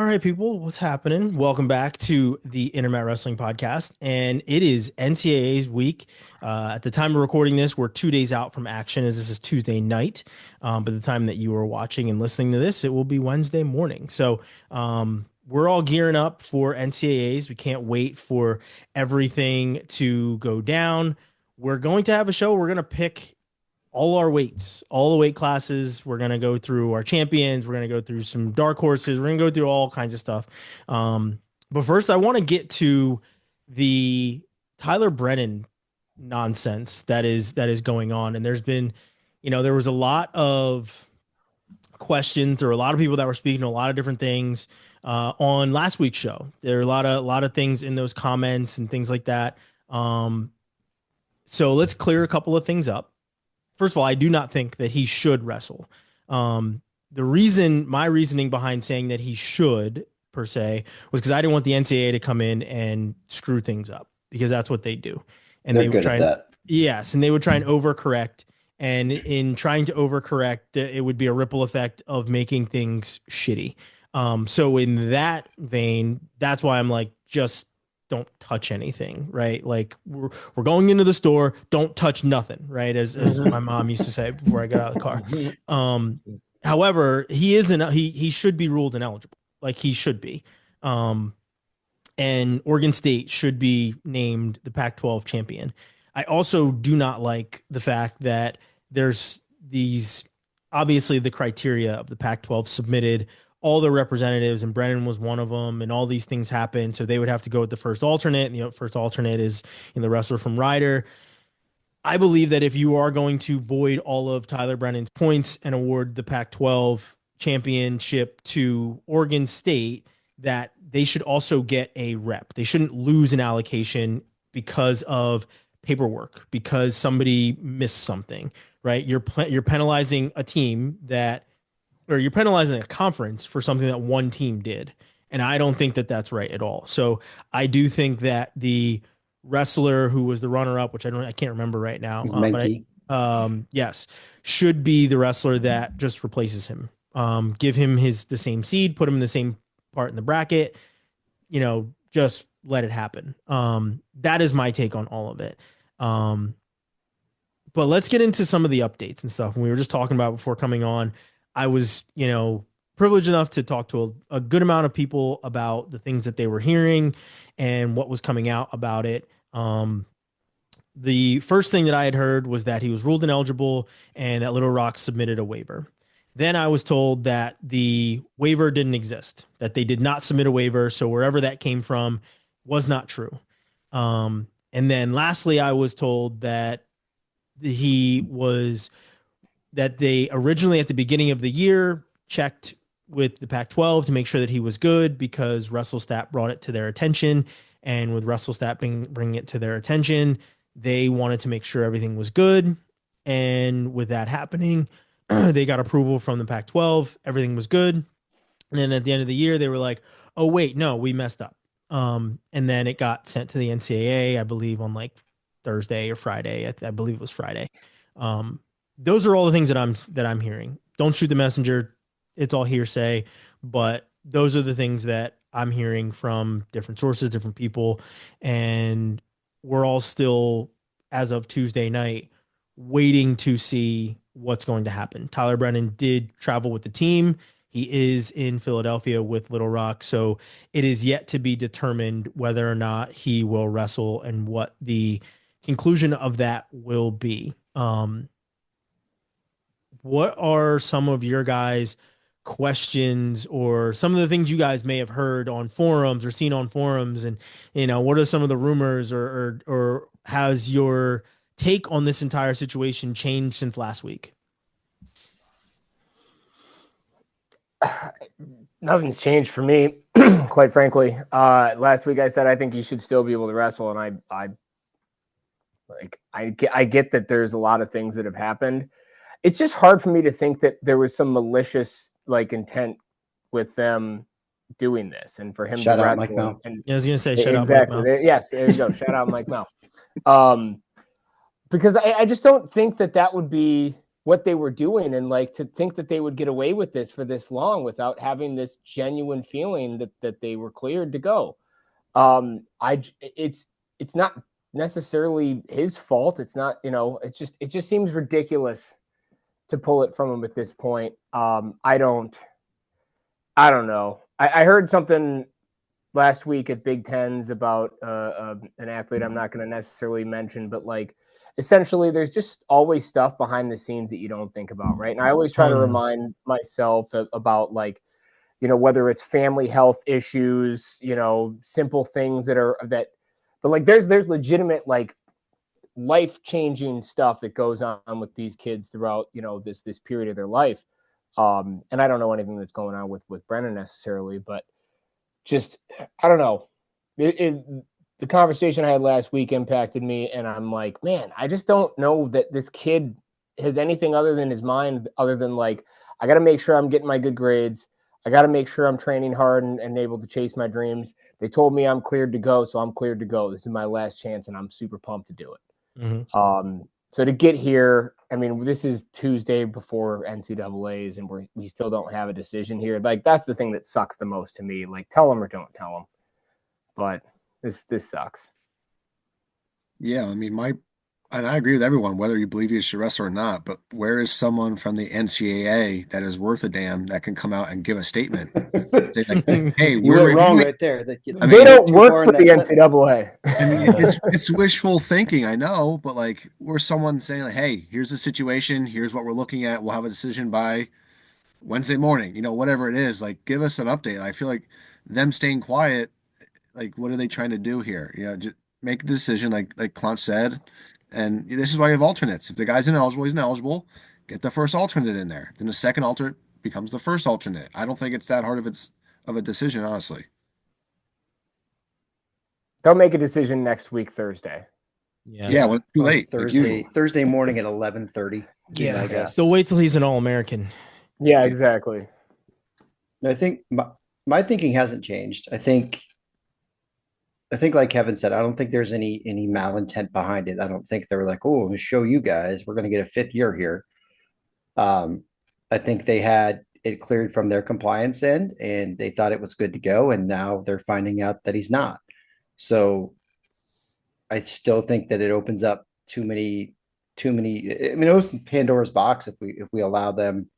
All right, people, what's happening? Welcome back to the Intermat Wrestling Podcast. And it is NCAA's week. At the time of recording this, we're 2 days out from action as this is Tuesday night. By the time that you are watching and listening to this, it will be Wednesday morning. So we're all gearing up for NCAAs. We can't wait for everything to go down. We're going to have a show. We're going to pick all our weights, all the weight classes. We're going to go through our champions. We're going to go through some dark horses. We're going to go through all kinds of stuff. But first, I want to get to the Tyler Brennan nonsense that is going on. And there's been, there was a lot of questions. There were a lot of people that were speaking to a lot of different things on last week's show. There are a lot of things in those comments and things like that. So let's clear a couple of things up. First of all, I do not think that he should wrestle. My reasoning behind saying that he should per se was because I didn't want the NCAA to come in and screw things up, because that's what they do. And they would try and they would try and overcorrect. And in trying to overcorrect, it would be a ripple effect of making things shitty. So in that vein, that's why I'm like, just don't touch anything, right? Like we're going into the store, don't touch nothing, right? As my mom used to say before I got out of the car. However, he should be ruled ineligible. Like he should be. And Oregon State should be named the Pac-12 champion. I also do not like the fact that there's obviously the criteria of the Pac-12 submitted all the representatives, and Brennan was one of them, and all these things happened. So they would have to go with the first alternate, and the first alternate is the wrestler from Ryder. I believe that if you are going to void all of Tyler Brennan's points and award the Pac-12 championship to Oregon State, that they should also get a rep. They shouldn't lose an allocation because of paperwork, because somebody missed something, right? You're penalizing a team or you're penalizing a conference for something that one team did. And I don't think that that's right at all. So I do think that the wrestler who was the runner-up, which I can't remember right now, yes, should be the wrestler that just replaces him. Give him the same seed, put him in the same part in the bracket, just let it happen. That is my take on all of it. But let's get into some of the updates and stuff. We were just talking about before coming on. I was, privileged enough to talk to a good amount of people about the things that they were hearing and what was coming out about it. The first thing that I had heard was that he was ruled ineligible and that Little Rock submitted a waiver. Then I was told that the waiver didn't exist, that they did not submit a waiver. So wherever that came from was not true. And then lastly, I was told that that they originally at the beginning of the year checked with the Pac-12 to make sure that he was good, because WrestleStat brought it to their attention. And with WrestleStat bringing it to their attention, they wanted to make sure everything was good. And with that happening, they got approval from the Pac-12. Everything was good. And then at the end of the year, they were like, oh, wait, no, we messed up. And then it got sent to the NCAA, I believe, on like Thursday or Friday. I believe it was Friday. Those are all the things that I'm hearing. Don't shoot the messenger. It's all hearsay, but those are the things that I'm hearing from different sources, different people. And we're all still, as of Tuesday night, waiting to see what's going to happen. Tyler Brennan did travel with the team. He is in Philadelphia with Little Rock. So it is yet to be determined whether or not he will wrestle and what the conclusion of that will be. What are some of your guys' questions or some of the things you guys may have heard on forums or seen on forums? And, what are some of the rumors or has your take on this entire situation changed since last week? Nothing's changed for me, quite frankly. Last week I said I think he should still be able to wrestle, and I get that there's a lot of things that have happened. It's just hard for me to think that there was some malicious intent with them doing this, and for him shout to out wrestle. Mike Mel. I was going to say shout out Mike Mel. Yes, there you go. Shout out Mike Mel. Because I just don't think that would be what they were doing, and like to think that they would get away with this for this long without having this genuine feeling that they were cleared to go. It's not necessarily his fault. It's not, it just seems ridiculous to pull it from him at this point. I don't know. I heard something last week at Big Tens about an athlete I'm not going to necessarily mention, but like essentially there's just always stuff behind the scenes that you don't think about, right? And I always try to remind myself about like, whether it's family health issues, simple things but like there's legitimate like life-changing stuff that goes on with these kids throughout, this period of their life. And I don't know anything that's going on with Brennan necessarily, but just, I don't know. The conversation I had last week impacted me, and I'm like, man, I just don't know that this kid has anything other than his mind, other than like, I got to make sure I'm getting my good grades. I got to make sure I'm training hard and able to chase my dreams. They told me I'm cleared to go, so I'm cleared to go. This is my last chance, and I'm super pumped to do it. Mm-hmm. So to get here, I mean, this is Tuesday before NCAAs, and we still don't have a decision here. Like, that's the thing that sucks the most to me. Like, tell them or don't tell them. But this sucks. Yeah, I mean, and I agree with everyone, whether you believe he should wrestle or not, but where is someone from the NCAA that is worth a damn that can come out and give a statement? Say like, hey, you went wrong right there. They don't work for the NCAA. I mean, it's wishful thinking, I know, but like, we're someone saying like, hey, here's the situation, here's what we're looking at, we'll have a decision by Wednesday morning, whatever it is, like, give us an update. I feel like them staying quiet, like, what are they trying to do here? Just make a decision, like Clonch said. And this is why you have alternates. If the guy's ineligible, he's ineligible. Get the first alternate in there. Then the second alternate becomes the first alternate. I don't think it's that hard of a decision, honestly. They'll make a decision next week, Thursday. Yeah, well, too late. Thursday morning at 11:30. Yeah, I guess. So wait till he's an All-American. Yeah, exactly. I think my thinking hasn't changed. I think like Kevin said, I don't think there's any malintent behind it. I don't think they were like, oh, to show you guys, we're going to get a fifth year here. I think they had it cleared from their compliance end and they thought it was good to go. And now they're finding out that he's not. So I still think that it opens up too many, I mean, it opens Pandora's box if we allow them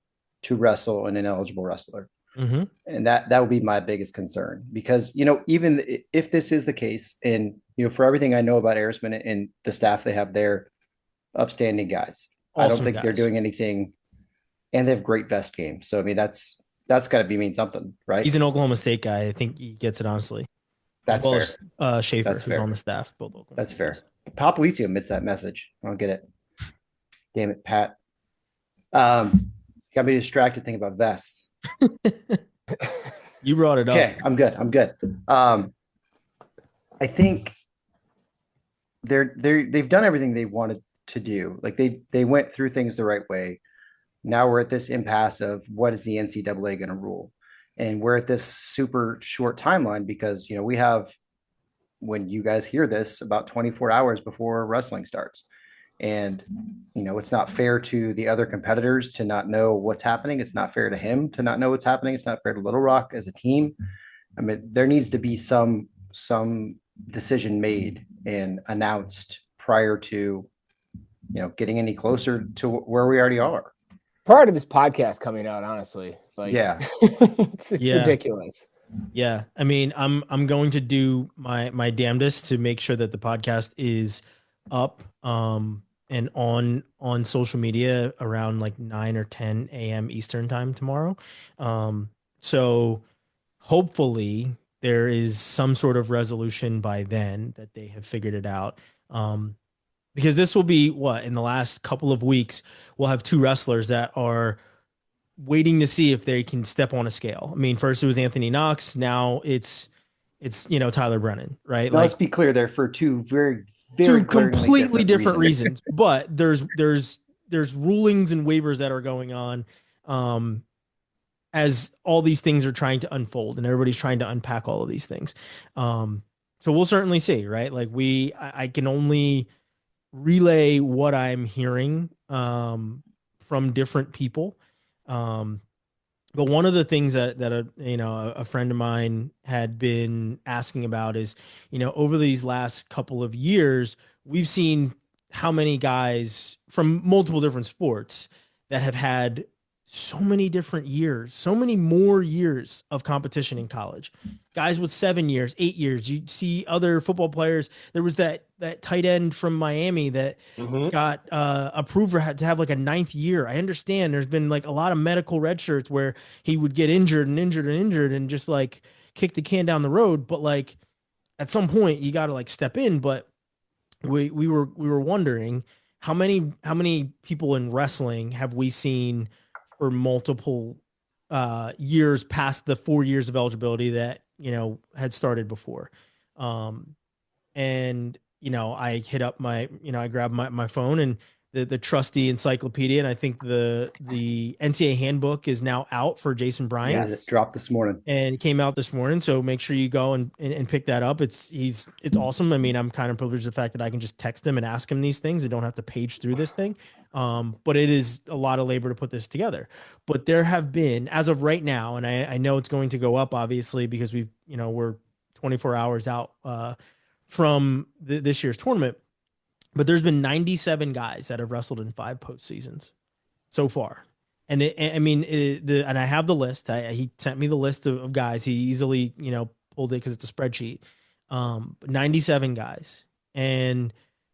to wrestle an ineligible wrestler. Mm-hmm. And that would be my biggest concern, because, even if this is the case, and, for everything I know about Arisman and the staff they have there, upstanding guys. Awesome. I don't think they're doing anything, and they have great vest game. So, I mean, that's got to mean something, right? He's an Oklahoma State guy. I think he gets it, honestly. That's as well fair. As Schaefer, that's who's fair. on the staff. Both Oklahoma That's State fair. guys. Popolizio admits that message. I don't get it. Damn it, Pat. Got me distracted thinking about vests. You brought it up. Okay, I'm good. I think they've done everything they wanted to do. Like they went through things the right way. Now we're at this impasse of what is the NCAA going to rule, and we're at this super short timeline because we have, when you guys hear this, about 24 hours before wrestling starts. And, it's not fair to the other competitors to not know what's happening. It's not fair to him to not know what's happening. It's not fair to Little Rock as a team. I mean, there needs to be some decision made and announced prior to, getting any closer to where we already are. Prior to this podcast coming out, honestly. Like, yeah, it's ridiculous. Yeah. I mean, I'm going to do my damnedest to make sure that the podcast is up and on social media around like 9 or 10 a.m. Eastern time tomorrow. So hopefully there is some sort of resolution by then that they have figured it out. Because this will be in the last couple of weeks, we'll have two wrestlers that are waiting to see if they can step on a scale. I mean, first it was Anthony Knox. Now it's Tyler Brennan, right? Now, let's be clear there, for two very completely different reasons. But there's rulings and waivers that are going on as all these things are trying to unfold and everybody's trying to unpack all of these things. So we'll certainly see, right? Like I can only relay what I'm hearing from different people. But one of the things that a friend of mine had been asking about is, over these last couple of years, we've seen how many guys from multiple different sports that have had so many different years, so many more years of competition in college. Guys with 7 years, 8 years. You see other football players. There was that tight end from Miami that got approved for to have like a 9th year. I understand there's been like a lot of medical red shirts where he would get injured and just like kick the can down the road. But like at some point you got to like step in. But we were wondering how many people in wrestling have we seen for multiple years past the 4 years of eligibility that, had started before. And, I hit up I grabbed my phone and the trusty encyclopedia. And I think the NCAA handbook is now out for Jason Bryant. Yeah, it dropped this morning. And it came out this morning. So make sure you go and pick that up. It's awesome. I mean, I'm kind of privileged the fact that I can just text him and ask him these things. I don't have to page through this thing. But it is a lot of labor to put this together. But there have been, as of right now, and I know it's going to go up obviously because we're 24 hours out from this year's tournament, but there's been 97 guys that have wrestled in 5 postseasons so far. And and I have the list. He sent me the list of guys. He easily, pulled it because it's a spreadsheet. 97 guys, and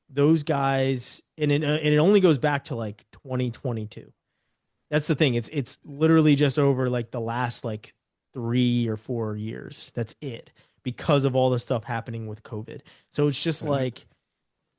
those guys, and it only goes back to like 2022. That's the thing. It's literally just over like the last like 3 or 4 years. That's it, because of all the stuff happening with COVID. So it's just like,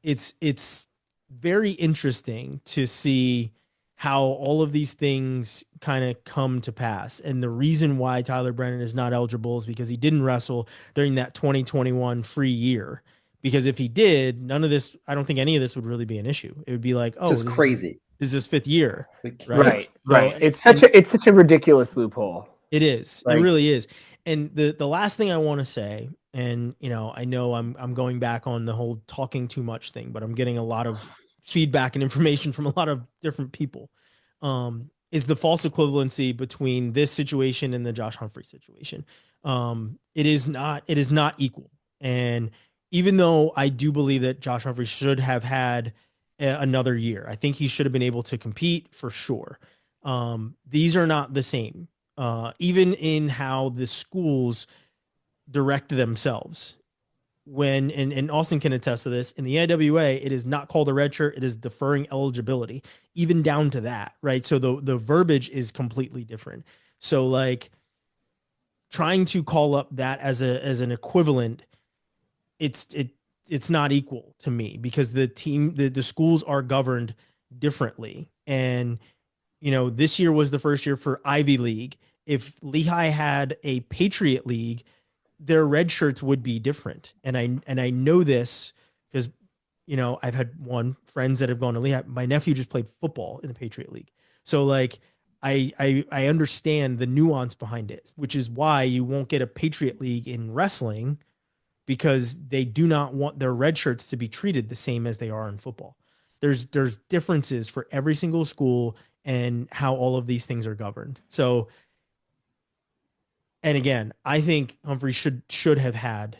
it's very interesting to see how all of these things kind of come to pass. And the reason why Tyler Brennan is not eligible is because he didn't wrestle during that 2021 free year. Because if he did, none of this, I don't think any of this would really be an issue. It would be like, oh, just crazy. This is his 5th year. Right. It's such a ridiculous loophole. It is. It really is. And the last thing I want to say, and I know I'm going back on the whole talking too much thing, but I'm getting a lot of feedback and information from a lot of different people, is the false equivalency between this situation and the Josh Humphrey situation. It is not equal. And even though I do believe that Josh Humphrey should have had another year, I think he should have been able to compete for sure. These are not the same. Even in how the schools direct themselves. And Austin can attest to this, in the NWA, it is not called a red shirt. It is deferring eligibility, even down to that, right? So the verbiage is completely different. So like trying to call up that as an equivalent, it's not equal to me, because the schools are governed differently. And this year was the first year for Ivy League. If Lehigh had a Patriot League, their red shirts would be different. And I know this because, I've had friends that have gone to Lehigh. My nephew just played football in the Patriot League. So like, I understand the nuance behind it, which is why you won't get a Patriot League in wrestling, because they do not want their red shirts to be treated the same as they are in football. There's differences for every single school and how all of these things are governed. So, and again, I think Humphrey should have had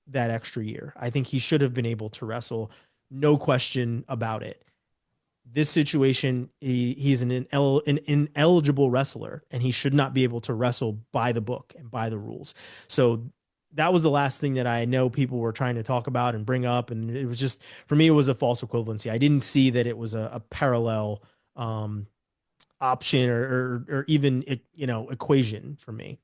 that extra year. I think he should have been able to wrestle, no question about it. This situation, he's an ineligible wrestler, and he should not be able to wrestle by the book and by the rules. So that was the last thing that I know people were trying to talk about and bring up. And it was just, for me, it was a false equivalency. I didn't see that it was a parallel option or even, equation for me.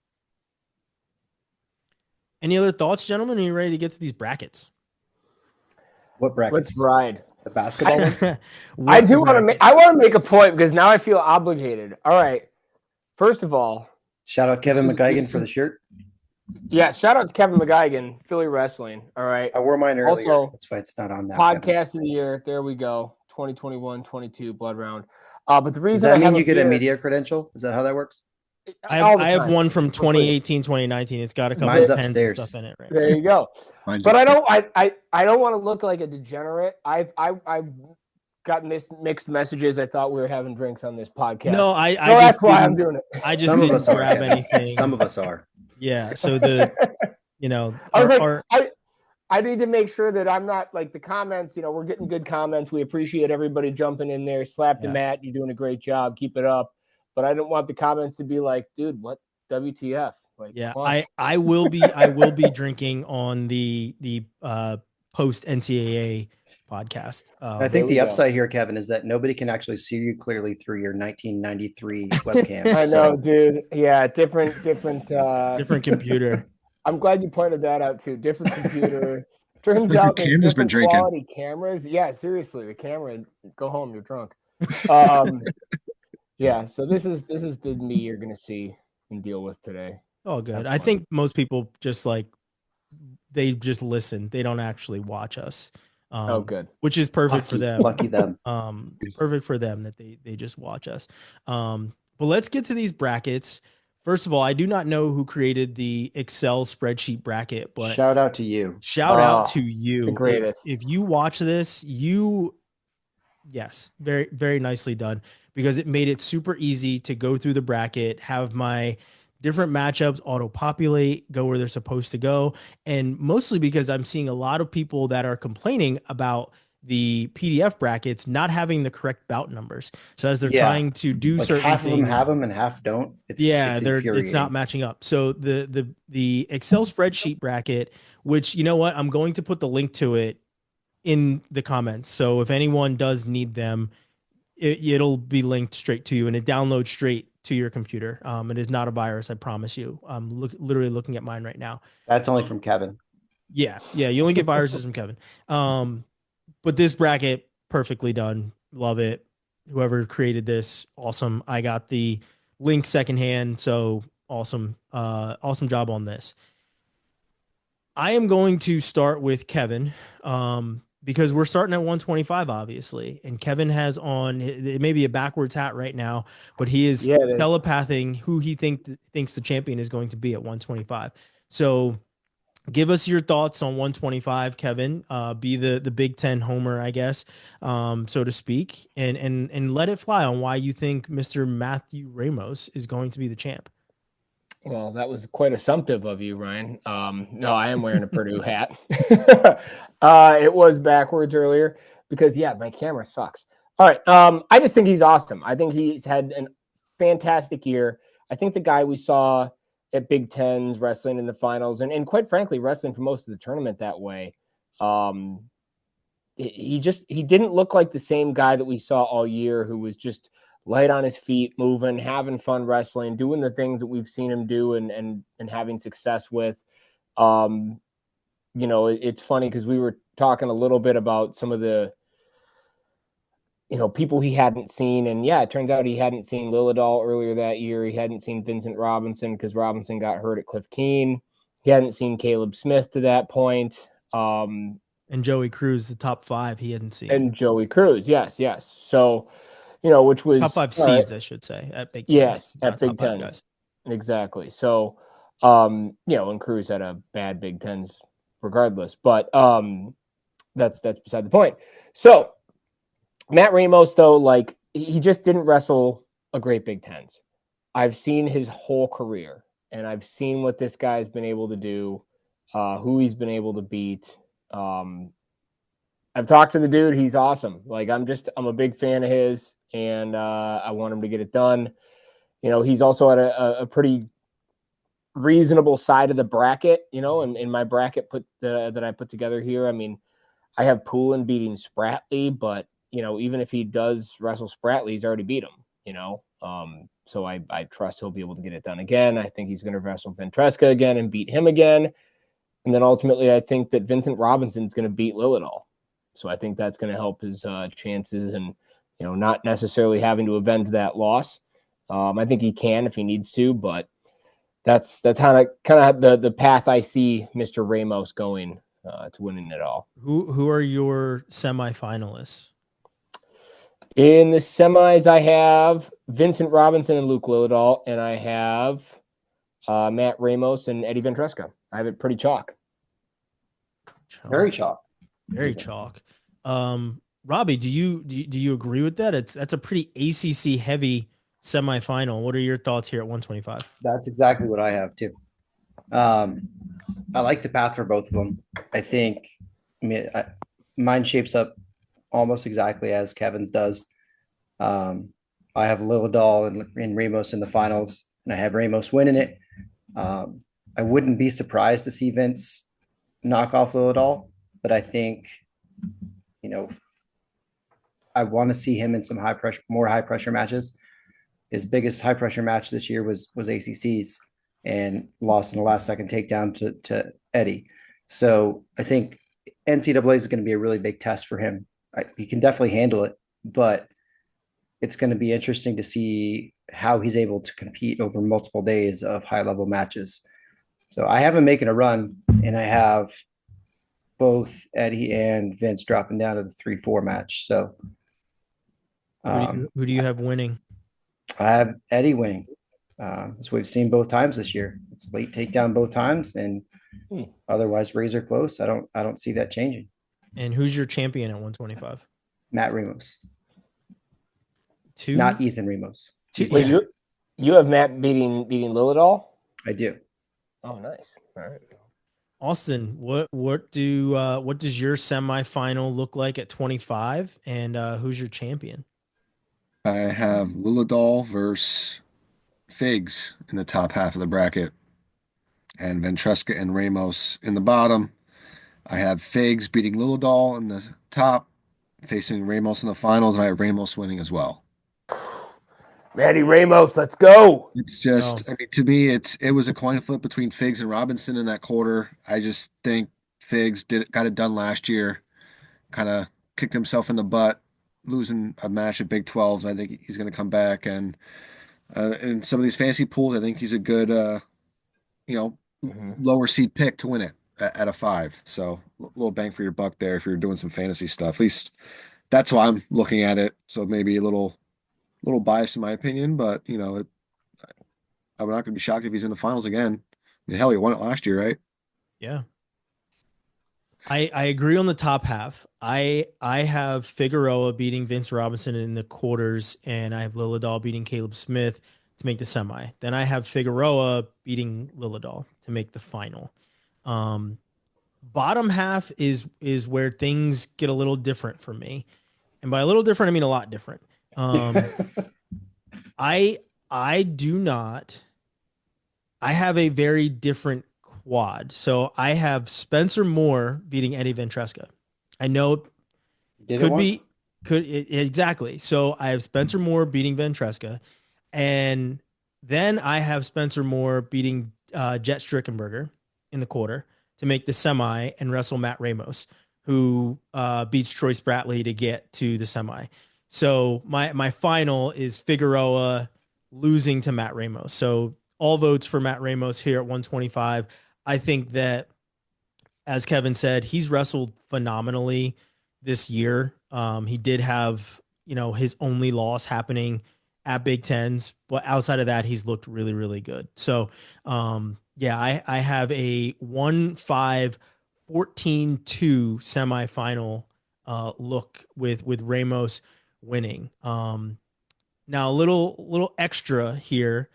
Any other thoughts, gentlemen? Are you ready to get to these brackets? What brackets? Let's ride. The basketball ones? I do want to make a point, because now I feel obligated. All right. First of all, shout out Kevin McGuigan for the shirt. Yeah, shout out to Kevin McGuigan, Philly Wrestling. All right. I wore mine earlier. Also, that's why it's not on that. Podcast of the year. There we go. 2021-22 Blood Round. But the reason does that mean you get a media credential? Is that how that works? I have one from 2018, 2019. It's got a couple of pens and stuff in it. Right. There you go. But I don't want to look like a degenerate. I've got mixed messages. I thought we were having drinks on this podcast. No, I so just that's why I'm doing it. I just Some of didn't us are, grab Kevin. anything. Some of us are. Yeah. So the, I was like, I need to make sure that I'm not like the comments, we're getting good comments. We appreciate everybody jumping in there. Slap the mat. You're doing a great job. Keep it up. But I don't want the comments to be like, dude, what WTF? Like, yeah, I will be drinking on the post NCAA podcast. I think the upside here, Kevin, is that nobody can actually see you clearly through your 1993 webcam. I know, dude. Yeah, different computer. I'm glad you pointed that out too. Different computer. Turns out there's camera's been different drinking. quality cameras. Yeah, seriously, the camera. Go home, you're drunk. Yeah, so this is the me you're gonna see and deal with today. Oh, good. I think most people just they just listen. They don't actually watch us. Good. Which is perfect for them. Lucky them. Perfect for them that they just watch us. But let's get to these brackets. First of all, I do not know who created the Excel spreadsheet bracket, but shout out to you. Shout out to you. The greatest. If you watch this, yes, very, very nicely done, because it made it super easy to go through the bracket, have my different matchups auto-populate, go where they're supposed to go. And mostly because I'm seeing a lot of people that are complaining about the PDF brackets not having the correct bout numbers. So as they're trying to do certain half things, of them have them and half don't. It's not matching up. So the Excel spreadsheet bracket, which, you know what, I'm going to put the link to it in the comments. So if anyone does need them, it'll be linked straight to you, and it downloads straight to your computer. It is not a virus, I promise you. I'm literally looking at mine right now. That's only from Kevin. Yeah, you only get viruses from Kevin. But this bracket, perfectly done. Love it. Whoever created this, awesome. I got the link secondhand, so awesome. Awesome job on this. I am going to start with Kevin, because we're starting at 125, obviously, and Kevin has on, it may be a backwards hat right now, but he is telepathing who he thinks the champion is going to be at 125. So give us your thoughts on 125, Kevin. Be the Big Ten homer, I guess, so to speak, and let it fly on why you think Mr. Matthew Ramos is going to be the champ. Well, that was quite assumptive of you, Ryan. No, I am wearing a Purdue hat. It was backwards earlier because, my camera sucks. All right. I just think he's awesome. I think he's had a fantastic year. I think the guy we saw at Big Tens wrestling in the finals and quite frankly, wrestling for most of the tournament that way. He didn't look like the same guy that we saw all year, who was just light on his feet, moving, having fun wrestling, doing the things that we've seen him do and having success with. It's funny because we were talking a little bit about some of the, people he hadn't seen. And it turns out he hadn't seen Lillidahl earlier that year. He hadn't seen Vincent Robinson because Robinson got hurt at Cliff Keen. He hadn't seen Caleb Smith to that point. And Joey Cruz, the top 5 he hadn't seen. And Joey Cruz. Yes. So, which was top 5 seeds, I should say, at Big Ten. Yes, at Big Ten. Exactly. So, and Cruz had a bad Big Tens regardless, but that's beside the point. So, Matt Ramos, though, he just didn't wrestle a great Big Tens. I've seen his whole career, and I've seen what this guy's been able to do, who he's been able to beat. I've talked to the dude. He's awesome. I'm a big fan of his, and I want him to get it done. He's also at a pretty reasonable side of the bracket, in my bracket that I put together here. I mean, I have Poulin beating Spratley, but, even if he does wrestle Spratley, he's already beat him, so I trust he'll be able to get it done again. I think he's going to wrestle Ventresca again and beat him again. And then ultimately, I think that Vincent Robinson's going to beat Lillidahl. So I think that's going to help his chances and, not necessarily having to avenge that loss. I think he can if he needs to, but that's kind of the path I see Mr. Ramos going to winning it all. Who are your semifinalists? In the semis, I have Vincent Robinson and Luke Lillidahl, and I have Matt Ramos and Eddie Ventresca. I have it pretty chalk. Very chalk. Very chalk. Robbie, do you agree with that? That's a pretty ACC heavy semifinal. What are your thoughts here at 125? That's exactly what I have too. I like the path for both of them. I think, mine shapes up almost exactly as Kevin's does. I have Lilladal and Ramos in the finals, and I have Ramos winning it. I wouldn't be surprised to see Vince knock off Lilladal, but I think, you know, I want to see him in some more high pressure matches. His biggest high pressure match this year was ACC's and lost in the last second takedown to Eddie. So I think NCAA is going to be a really big test for him. He can definitely handle it, but it's going to be interesting to see how he's able to compete over multiple days of high level matches. So I have him making a run, and I have both Eddie and Vince dropping down to the 3-4 match. So Who do you have winning? I have Eddie winning. As we've seen both times this year. It's a late takedown both times, and otherwise razor close. I don't see that changing. And who's your champion at 125? Matt Ramos. Two? Not Ethan Ramos. Wait, you have Matt beating Lilladal? I do. Oh, nice. All right. Austin, what does your semifinal look like at 25? And who's your champion? I have Lilladal versus Figs in the top half of the bracket, and Ventresca and Ramos in the bottom. I have Figs beating Lilladal in the top, facing Ramos in the finals, and I have Ramos winning as well. Matty Ramos, let's go. It's just, I mean, to me, it was a coin flip between Figs and Robinson in that quarter. I just think Figs got it done last year, kind of kicked himself in the butt, losing a match at Big 12s. I think he's going to come back, and in some of these fantasy pools, I think he's a good, lower seed pick to win it at a 5. So a little bang for your buck there if you're doing some fantasy stuff. At least that's why I'm looking at it. So maybe a little biased in my opinion, but I'm not going to be shocked if he's in the finals again. I mean, hell, he won it last year, right? Yeah. I agree on the top half. I have Figueroa beating Vince Robinson in the quarters, and I have Lilladal beating Caleb Smith to make the semi. Then I have Figueroa beating Lilladal to make the final. Bottom half is where things get a little different for me. And by a little different, I mean a lot different. I have a very different quad. So I have Spencer Moore beating Eddie Ventresca. I know exactly. So I have Spencer Moore beating Ventresca, and then I have Spencer Moore beating Jet Strickenberger in the quarter to make the semi and wrestle Matt Ramos, who beats Troy Spratley to get to the semi. So my final is Figueroa losing to Matt Ramos. So all votes for Matt Ramos here at 125. I think that, as Kevin said, he's wrestled phenomenally this year. He did have, his only loss happening at Big Tens, but outside of that, he's looked really, really good. So, I have a 1-5, 14-2 semifinal look with Ramos winning. Now a little extra here,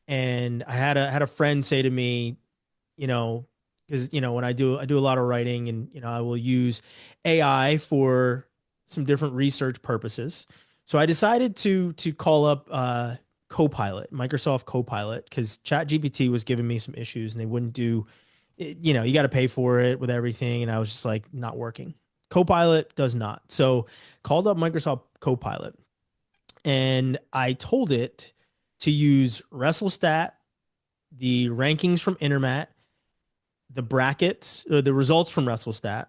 and I had a friend say to me, because when I do a lot of writing, and I will use AI for some different research purposes. So I decided to call up Copilot, Microsoft Copilot, because ChatGPT was giving me some issues, and they wouldn't do, you got to pay for it with everything, and I was just like, not working. Copilot does not. So called up Microsoft Copilot, and I told it to use WrestleStat, the rankings from Intermat, the brackets, the results from WrestleStat,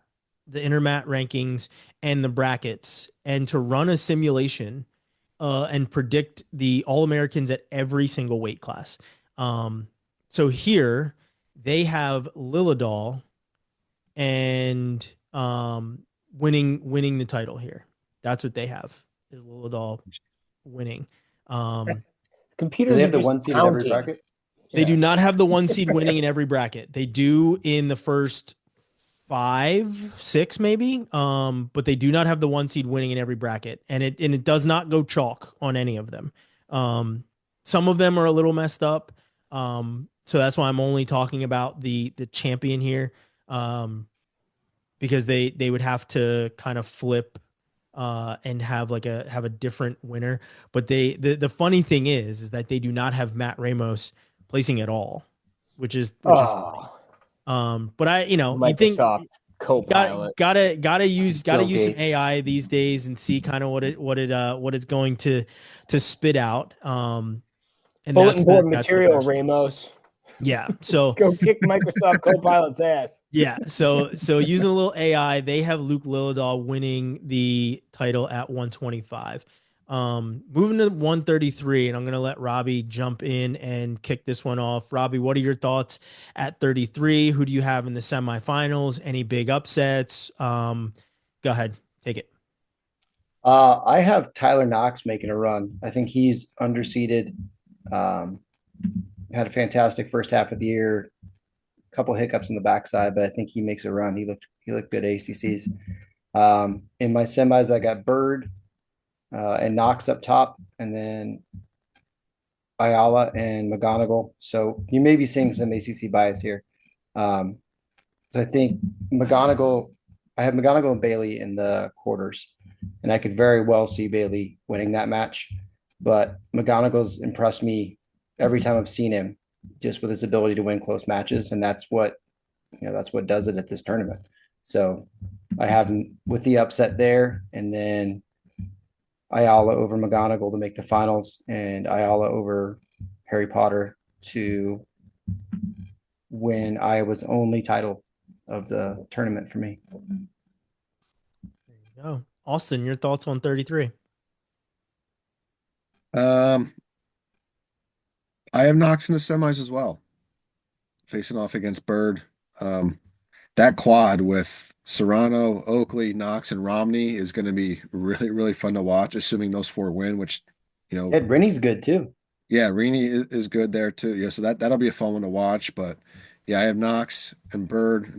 the Intermat rankings, and the brackets, and to run a simulation and predict the All-Americans at every single weight class. So here they have Lilladal and winning the title here. That's what they have, is Lilladal winning. Computers, do they have the one seed in every bracket? They do not have the one seed winning in every bracket. They do in the first 5, 6 maybe. But they do not have the 1 seed winning in every bracket, and it does not go chalk on any of them. Some of them are a little messed up. So that's why I'm only talking about the champion here. Because they would have to kind of flip and have a different winner. But the funny thing is that they do not have Matt Ramos placing at all, which is funny. But you think Microsoft Copilot. gotta use Bill some Gates. AI these days and see kind of what it's going to spit out. And Bulletin board that's the material, first one. Ramos. Yeah. So Go kick Microsoft Copilot's ass. yeah. So using a little AI, they have Luke Lillidahl winning the title at 125. Moving to 133, and I'm gonna let Robbie jump in and kick this one off. Robbie, what are your thoughts at 33? Who do you have in the semifinals? Any big upsets? Go ahead, take it. I have Tyler Knox making a run. I think he's underseeded. Had a fantastic first half of the year. A couple hiccups in the backside, but I think he makes a run. He looked good at ACCs. In my semis, I got Bird and Knox up top, and then Ayala and McGonigal. So you may be seeing some ACC bias here. So I think I have McGonigal and Bailey in the quarters, and I could very well see Bailey winning that match. But McGonigal's impressed me every time I've seen him, just with his ability to win close matches, and that's what does it at this tournament. So I have him with the upset there, and then Ayala over McGonigal to make the finals, and Ayala over Harry Potter to win Iowa's only title of the tournament for me. There you go. Austin, your thoughts on 33? I have Knox in the semis as well, facing off against Bird. That quad with Serrano, Oakley, Knox, and Romney is going to be really, really fun to watch, assuming those 4 win, which, Ed Rennie's good too. Yeah, Rini is good there too. Yeah, so that'll be a fun one to watch. But yeah, I have Knox and Bird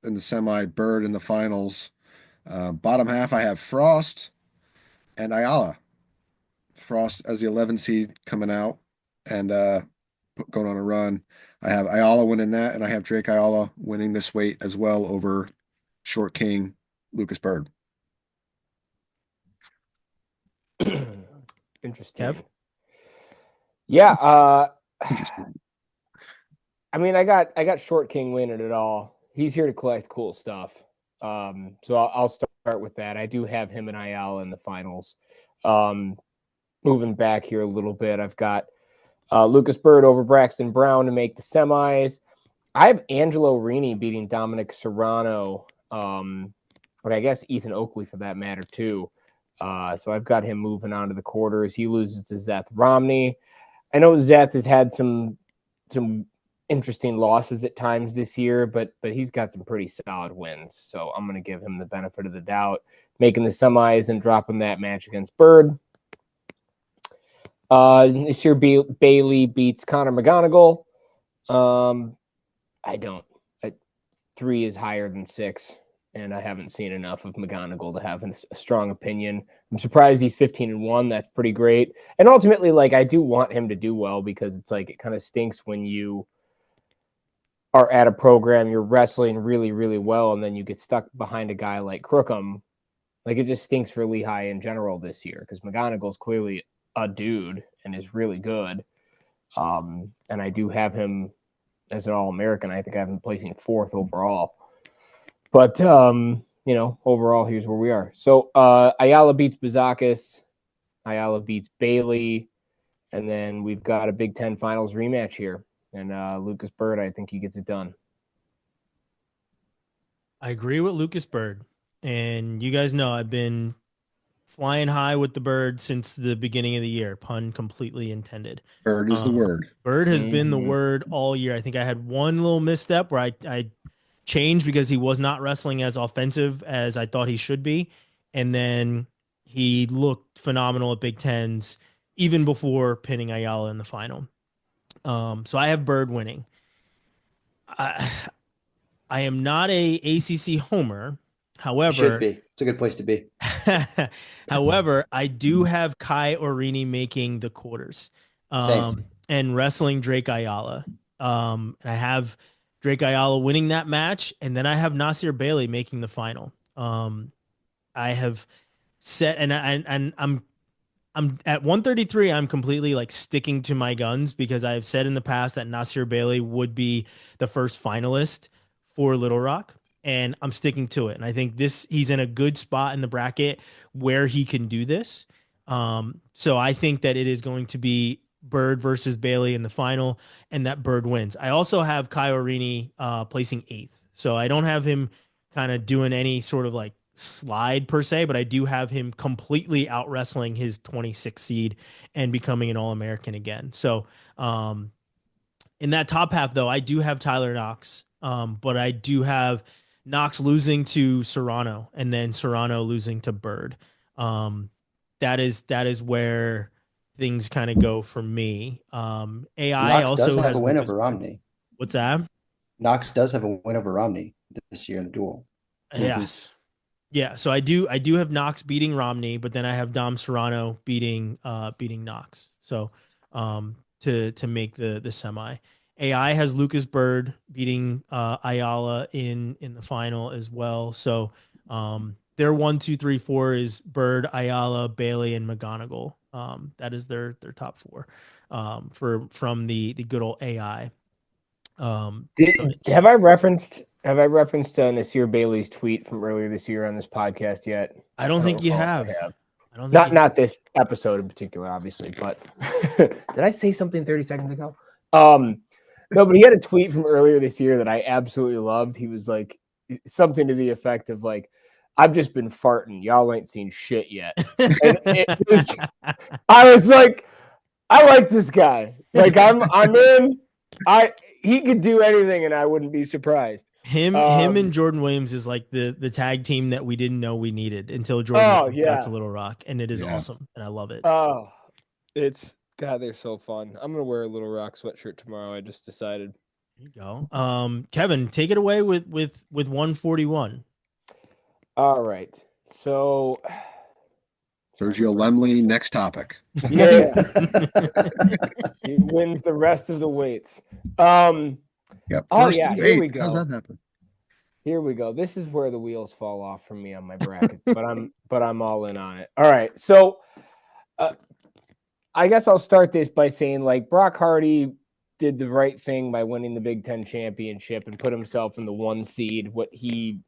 in the semi, Bird in the finals. Bottom half, I have Frost and Ayala. Frost as the 11 seed coming out and going on a run. I have Ayala winning that, and I have Drake Ayala winning this weight as well over Short King Lucas Bird. Interesting. Kev? Yeah. I mean, I got Short King winning it all. He's here to collect cool stuff. So I'll start with that. I do have him and Ayala in the finals. Moving back here a little bit, I've got Lucas Bird over Braxton Brown to make the semis. I have Angelo Rini beating Dominic Serrano, but I guess Ethan Oakley for that matter too. So I've got him moving on to the quarters. He loses to Zeth Romney. I know Zeth has had some interesting losses at times this year, but he's got some pretty solid wins. So I'm going to give him the benefit of the doubt, making the semis and dropping that match against Bird. This year Bailey beats Connor McGonigal. 3 is higher than 6, and I haven't seen enough of McGonigal to have a strong opinion. I'm surprised he's 15-1. That's pretty great. And ultimately, I do want him to do well, because it's it kind of stinks when you are at a program, you're wrestling really, really well, and then you get stuck behind a guy like Crookham. It just stinks for Lehigh in general this year, because McGonigal's clearly a dude and is really good. And I do have him as an All-American. I think I have him placing 4th overall. But, overall, here's where we are. So Ayala beats Bazakis. Ayala beats Bailey. And then we've got a Big Ten Finals rematch here. And Lucas Bird, I think he gets it done. I agree with Lucas Bird. And you guys know I've been flying high with the Bird since the beginning of the year. Pun completely intended. Bird is the word. Bird has been the word all year. I think I had one little misstep where I changed because he was not wrestling as offensive as I thought he should be. And then he looked phenomenal at Big Tens even before pinning Ayala in the final. So I have Bird winning. I am not a ACC homer. Should However, be. It's a good place to be. however, I do have Kai Orini making the quarters, Same. and wrestling Drake Ayala. And I have Drake Ayala winning that match, and then I have Nasir Bailey making the final. I have set, and I'm at 133. I'm completely like sticking to my guns because I have said in the past that Nasir Bailey would be the first finalist for Little Rock, and I'm sticking to it. And I think he's in a good spot in the bracket where he can do this. So I think that it is going to be Bird versus Bailey in the final, and that Bird wins. I also have Kai Orini placing 8th, so I don't have him kind of doing any sort of like slide per se, but I do have him completely out wrestling his 26 seed and becoming an All-American again. So in that top half, though, I do have Tyler Knox, but I do have Knox losing to Serrano and then Serrano losing to Bird. That is where things kind of go for me. AI Knox also does have has a win Lucas over Bird. Romney. What's that? Knox does have a win over Romney this year in the duel. Yes. Yeah, so I do have Knox beating Romney, but then I have Dom Serrano beating Knox. So to make the semi. AI has Lucas Bird beating Ayala in the final as well. So their 1, 2, 3, 4 is Bird, Ayala, Bailey, and McGonigal. That is their top 4 from the good old AI. Have I referenced Nasir Bailey's tweet from earlier this year on this podcast yet? I don't think you recall if have. I have. I don't think Not this episode in particular, obviously, but did I say something 30 seconds ago? No, but he had a tweet from earlier this year that I absolutely loved. He was like something to the effect of like, I've just been farting. Y'all ain't seen shit yet. And I was like, I like this guy. Like I'm in. He could do anything and I wouldn't be surprised. Him and Jordan Williams is like the tag team that we didn't know we needed until Jordan got to Little Rock, and it is awesome, and I love it. Oh, it's God, they're so fun. I'm gonna wear a Little Rock sweatshirt tomorrow. I just decided. There you go. Kevin, take it away with 141. All right, so Sergio Lemley, next topic. Yeah. He wins the rest of the weights. Yep. Oh yeah, here we go. How's that happen? Here we go. This is where the wheels fall off for me on my brackets, but I'm all in on it. All right, so I guess I'll start this by saying like Brock Hardy did the right thing by winning the Big Ten championship and put himself in the 1 seed. What he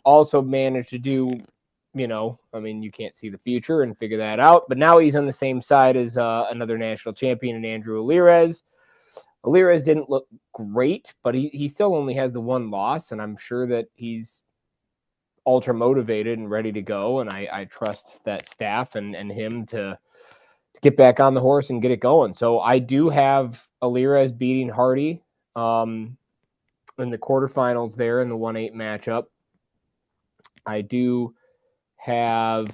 also managed to do, you know, I mean, you can't see the future and figure that out, but now he's on the same side as another national champion in Andrew Alirez. Alirez didn't look great, but he still only has the 1 loss, and I'm sure that he's ultra motivated and ready to go, and I trust that staff and him to get back on the horse and get it going. So I do have Alirez beating Hardy in the quarterfinals there in the 1-8 matchup. I do have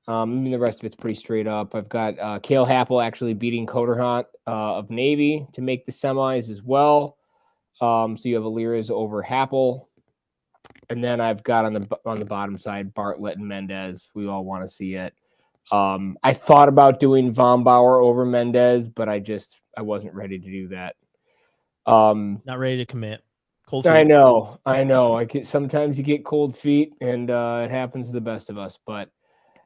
the rest of it's pretty straight up. I've got Cale Happel actually beating Coderhunt of Navy to make the semis as well. So you have Alirez over Happel. And then I've got on the bottom side Bartlett and Mendez. We all want to see it. I thought about doing Von Bauer over Mendez, but I wasn't ready to do that. Not ready to commit. Cold feet. I know. Sometimes you get cold feet, and it happens to the best of us. But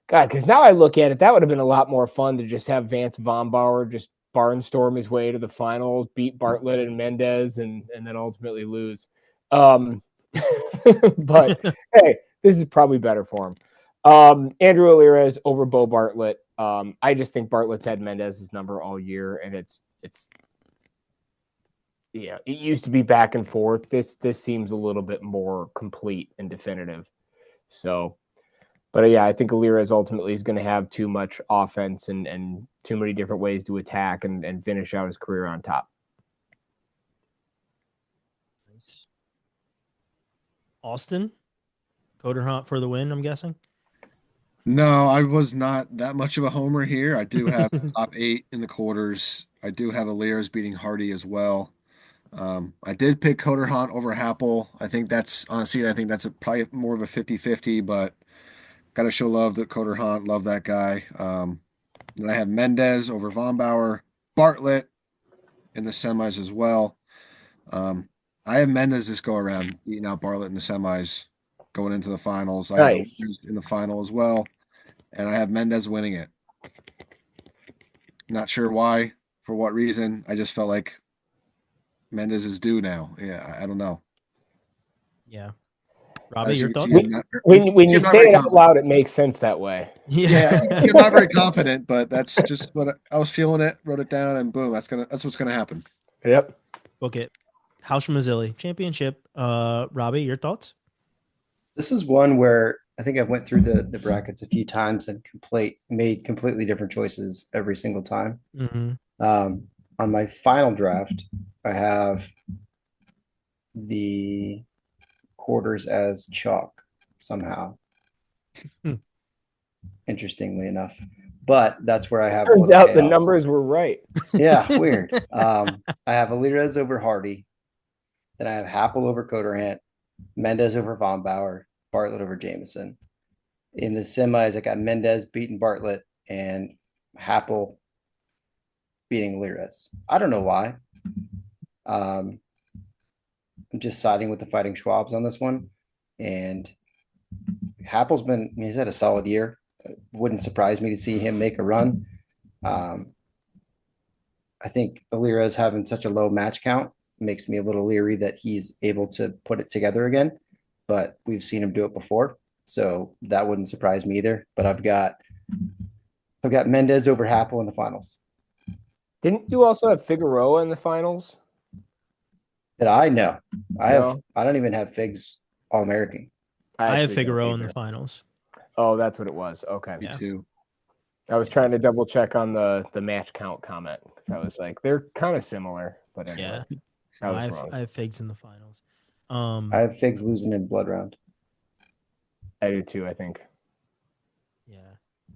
God, because now I look at it, that would have been a lot more fun to just have Vance Von Bauer just barnstorm his way to the finals, beat Bartlett and Mendez, and then ultimately lose. But hey, this is probably better for him. Andrew Alirez over Bo Bartlett. I just think Bartlett's had Mendez's number all year, and it's it used to be back and forth. This seems a little bit more complete and definitive. So, but yeah, I think Alirez ultimately is going to have too much offense and too many different ways to attack and finish out his career on top. Nice. Austin, Coderhunt for the win, I'm guessing. No, I was not that much of a homer here. I do have top 8 in the quarters. I do have Alirez beating Hardy as well. I did pick Coder Hunt over Happel. I think that's probably more of a 50-50, but gotta show love to Coder Hunt. Love that guy. Then I have Mendez over Von Bauer, Bartlett in the semis as well. I have Mendez this go around beating out Bartlett in the semis, going into the finals. I have the Nice. winners in the final as well, and I have Mendez winning it. Not sure why, for what reason. I just felt like Mendez is due now. Yeah, I don't know. Yeah. Robbie, As your you can thoughts? see, I'm not- When you I'm not say very it out confident. loud, it makes sense that way. Yeah, I'm not very confident, but that's just what I was feeling it, wrote it down, and boom, that's what's gonna happen. Yep. Book it. House Mazzilli championship. Robbie, your thoughts? This is one where I think I went through the brackets a few times and made completely different choices every single time. Mm-hmm. On my final draft, I have the quarters as chalk somehow. Interestingly enough, but that's where I have. Turns out the numbers were right. Yeah, weird. I have Alirez over Hardy. Then I have Happel over Coderhant, Mendez over Von Bauer, Bartlett over Jameson. In the semis, I got Mendez beating Bartlett and Happel beating Alirez. I don't know why. I'm just siding with the Fighting Schwabs on this one. And he's had a solid year. It wouldn't surprise me to see him make a run. I think Alirez having such a low match count makes me a little leery that he's able to put it together again, but we've seen him do it before, so that wouldn't surprise me either. But I've got Mendez over Happel in the finals. Didn't you also have Figueroa in the finals? That I know. No. I don't even have Figs All-American. I have actually Figueroa don't in the either. finals. Oh, that's what it was. Okay. Me too. I was trying to double check on the match count comment. I was like, they're kind of similar, but anyway, Yeah. I was I have, wrong. I have Figs in the finals. I have Figs losing in blood round. I do too, I think. Yeah.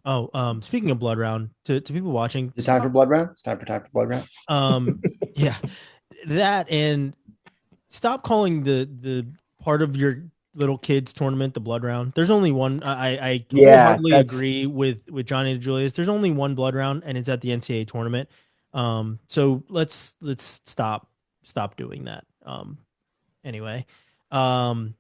Oh, speaking of blood round, to people watching, Is it time for blood round? It's time for blood round. Yeah, that, and stop calling the part of your little kids tournament the blood round. There's only one. I wholeheartedly agree with Johnny and Julius. There's only one blood round, and it's at the NCAA tournament. So let's stop doing that. Anyway, I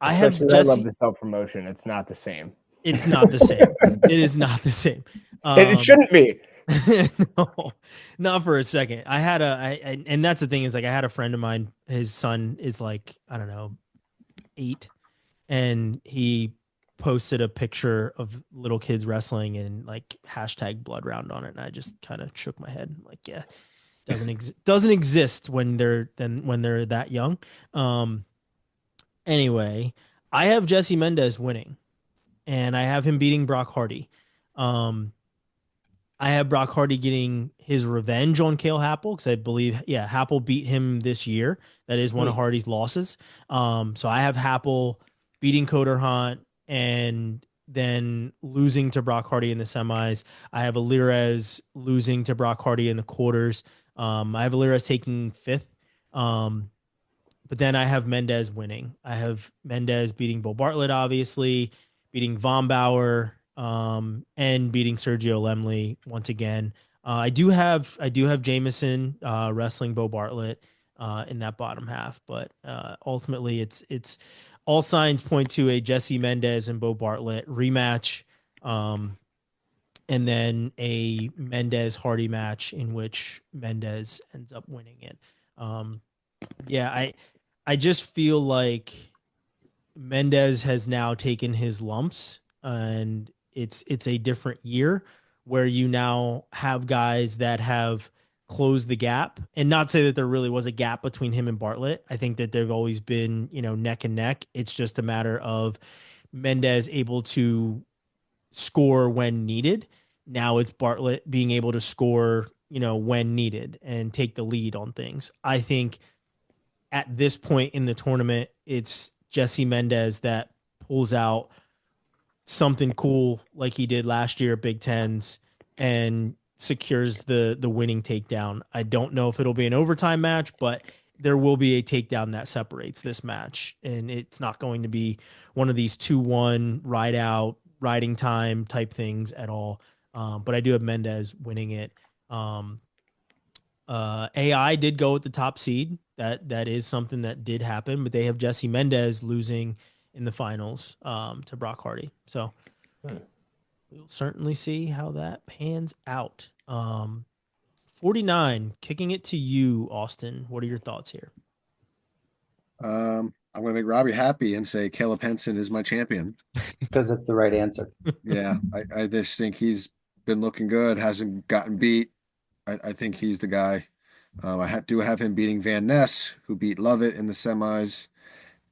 have Jesse. I love the self promotion. It's not the same. It's not the same. It is not the same. It shouldn't be. No, not for a second. And that's the thing, is like, I had a friend of mine, his son is like, I don't know, 8, and he posted a picture of little kids wrestling and like hashtag blood round on it. And I just kind of shook my head. Like, yeah, doesn't exist when they're that young. Anyway, I have Jesse Mendez winning, and I have him beating Brock Hardy. I have Brock Hardy getting his revenge on Cale Happel, because I believe, Happel beat him this year. That is one of Hardy's losses. So I have Happel beating Coder Hunt and then losing to Brock Hardy in the semis. I have Alirez losing to Brock Hardy in the quarters. I have Alirez taking 5th. But then I have Mendez winning. I have Mendez beating Bo Bartlett, obviously, beating Von Bauer, and beating Sergio Lemley once again. I do have Jameson wrestling Bo Bartlett in that bottom half, but ultimately it's all signs point to a Jesse Mendez and Bo Bartlett rematch, and then a Mendez Hardy match in which Mendez ends up winning it. I just feel like Mendez has now taken his lumps, and it's a different year where you now have guys that have closed the gap, and not say that there really was a gap between him and Bartlett. I think that they've always been, neck and neck. It's just a matter of Mendez able to score when needed. Now it's Bartlett being able to score, when needed and take the lead on things. I think at this point in the tournament, it's Jesse Mendez that pulls out something cool like he did last year at Big Tens and secures the winning takedown. I don't know if it'll be an overtime match, but there will be a takedown that separates this match, and it's not going to be one of these 2-1 ride out, riding time type things at all. But I do have Mendez winning it. AI did go with the top seed. That is something that did happen, but they have Jesse Mendez losing in the finals to Brock Hardy. So we'll certainly see how that pans out. 49, kicking it to you, Austin. What are your thoughts here? I'm going to make Robbie happy and say Caleb Henson is my champion. Because that's the right answer. Yeah, I just think he's been looking good, hasn't gotten beat. I think he's the guy. I do have him beating Van Ness, who beat Lovett in the semis,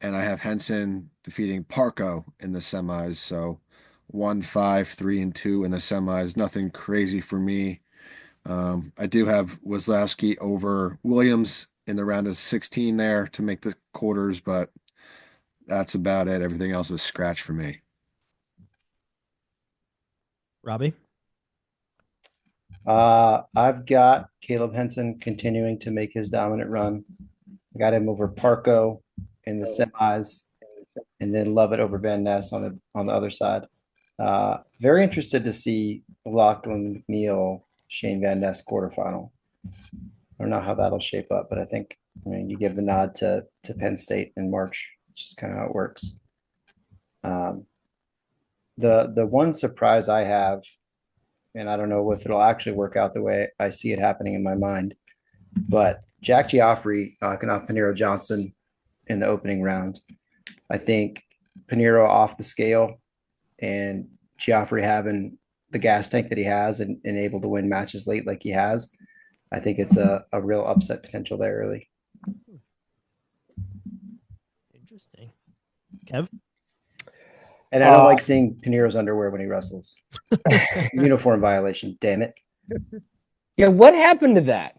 and I have Henson defeating Parko in the semis. So 1-5-3-2 in the semis. Nothing crazy for me. I do have Wazlowski over Williams in the round of 16 there to make the quarters, but that's about it. Everything else is scratch for me. Robbie? I've got Caleb Henson continuing to make his dominant run. I got him over Parko in the semis, and then Lovett over Van Ness on the other side. Very interested to see Lachlan McNeil, Shane Van Ness quarterfinal. I don't know how that'll shape up, but I think you give the nod to Penn State in March, which is kind of how it works. The one surprise I have, and I don't know if it'll actually work out the way I see it happening in my mind, but Jack Giaffre knocking off Paniro Johnson in the opening round. I think Paniro off the scale and Giaffre having the gas tank that he has and able to win matches late like he has. I think it's a real upset potential there early. Interesting. Kev? And I don't like seeing Paniro's underwear when he wrestles. Uniform violation, damn it. Yeah, what happened to that?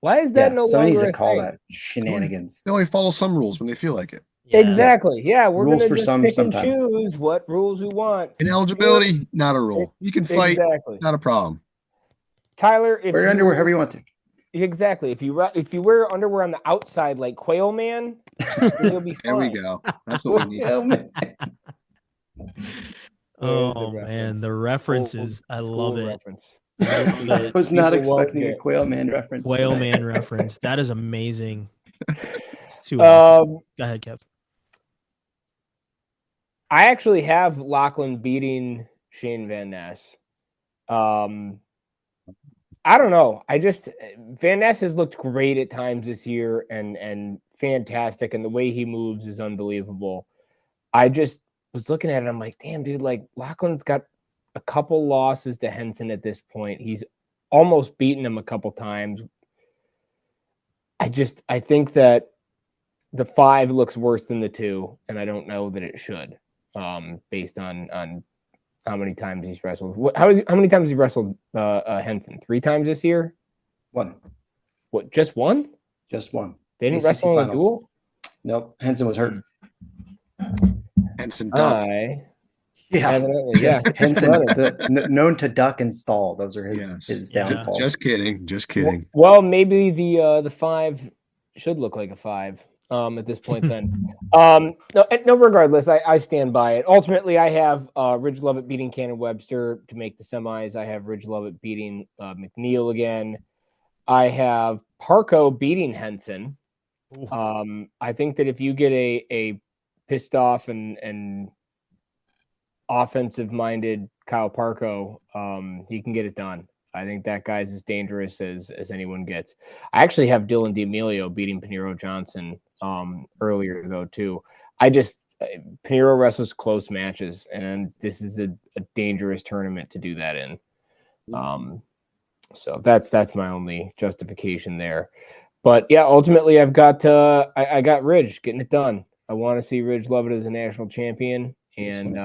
Why is that no longer? Someone needs to call that shenanigans. They only follow some rules when they feel like it. Yeah. Exactly. Yeah, we're Rules gonna for just some pick and sometimes. choose what rules we want. Ineligibility, not a rule. You can fight, Exactly. not a problem. Tyler, if Wear your underwear however you want to. Exactly. If you wear underwear on the outside like Quail Man, you'll be fine. There we go. That's what we need. Oh man, the references. I love it. Reference. I was not People won't expecting a get- Quail Man reference. Whale tonight. Man reference. That is amazing. It's too awesome. Go ahead, Kev. I actually have Lachlan beating Shane Van Ness. I don't know. Van Ness has looked great at times this year and fantastic, and the way he moves is unbelievable. I just was looking at it. I'm like, damn, dude, like Lachlan's got a couple losses to Henson at this point. He's almost beaten him a couple times. I think that the 5 looks worse than the 2, and I don't know that it should, based on how many times he's wrestled. How many times has he wrestled Henson? 3 times this year? 1. What, just 1? Just 1. They didn't ACC wrestle in a finals. duel? Nope. Henson was hurt. Henson duck. Evidently, yeah. Henson, known to duck and stall. Those are his downfalls. Just kidding. Just kidding. Well, maybe the 5 should look like a 5 at this point then. No, regardless, I stand by it. Ultimately, I have Ridge Lovett beating Cannon Webster to make the semis. I have Ridge Lovett beating McNeil again. I have Parko beating Henson. I think that if you get a pissed off and offensive-minded Kyle Parko, he can get it done. I think that guy's as dangerous as anyone gets. I actually have Dylan D'Amelio beating Paniro Johnson earlier, though, too. Paniro wrestles close matches, and this is a dangerous tournament to do that in. So that's my only justification there. But, yeah, ultimately, I've got I got Ridge getting it done. I want to see Ridge Lovett as a national champion, and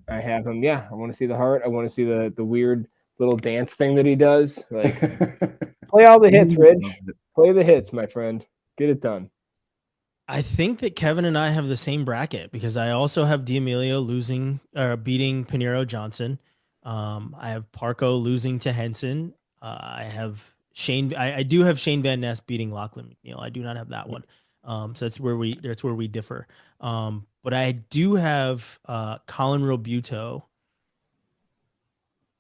I have him. Yeah, I want to see the heart. I want to see the weird little dance thing that he does. Like, play all the hits, Ridge. Play the hits, my friend. Get it done. I think that Kevin and I have the same bracket because I also have D'Amelio beating Paniro Johnson. I have Parko losing to Henson. I have I do have Shane Van Ness beating Lachlan McNeil. I do not have that one. So that's where we differ. But I do have Colin Robuto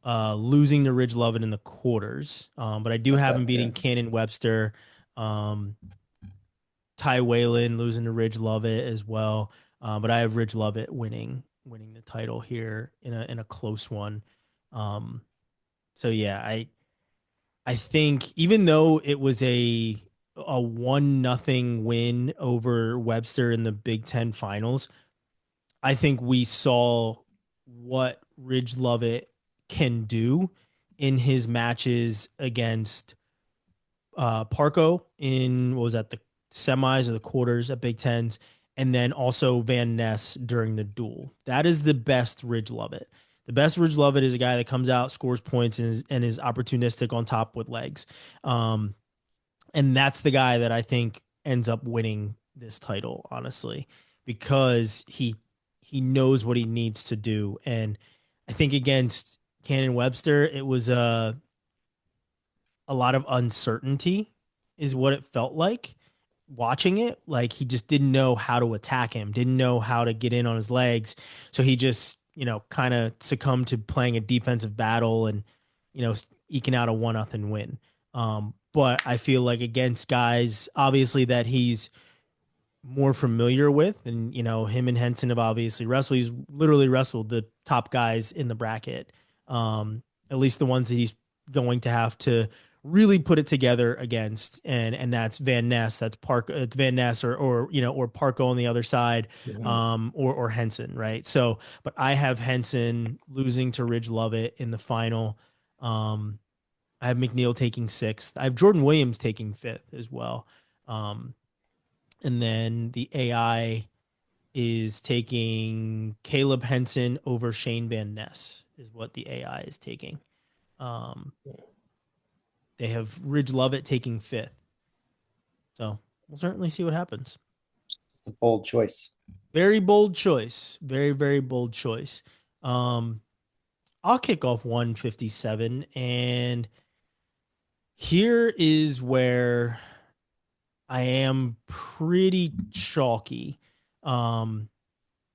losing to Ridge Lovett in the quarters. But I do have him beating Cannon Webster, Ty Whalen losing to Ridge Lovett as well. But I have Ridge Lovett winning the title here in a close one. So yeah, I think even though it was a 1-0 win over Webster in the Big Ten finals, I think we saw what Ridge Lovett can do in his matches against Parco in, what was that, the semis or the quarters at Big Tens, and then also Van Ness during the duel. That is the best Ridge Lovett. The best Ridge Lovett is a guy that comes out, scores points, and is opportunistic on top with legs. And that's the guy that I think ends up winning this title, honestly, because he knows what he needs to do. And I think against Cannon Webster, it was a lot of uncertainty is what it felt like watching it. Like he just didn't know how to attack him, didn't know how to get in on his legs. So he just, kind of succumbed to playing a defensive battle and, eking out a 1-0 win. But I feel like against guys, obviously, that he's more familiar with, and, him and Henson have obviously wrestled. He's literally wrestled the top guys in the bracket, at least the ones that he's going to have to really put it together against. And that's Van Ness, that's it's Van Ness or Parco on the other side, or Henson. Right. So, but I have Henson losing to Ridge Lovett in the final. I have McNeil taking 6th. I have Jordan Williams taking 5th as well. And then the AI is taking Caleb Henson over Shane Van Ness is what the AI is taking. They have Ridge Lovett taking 5th. So we'll certainly see what happens. It's a bold choice. Very bold choice. Very, very bold choice. I'll kick off 157. And here is where I am pretty chalky. The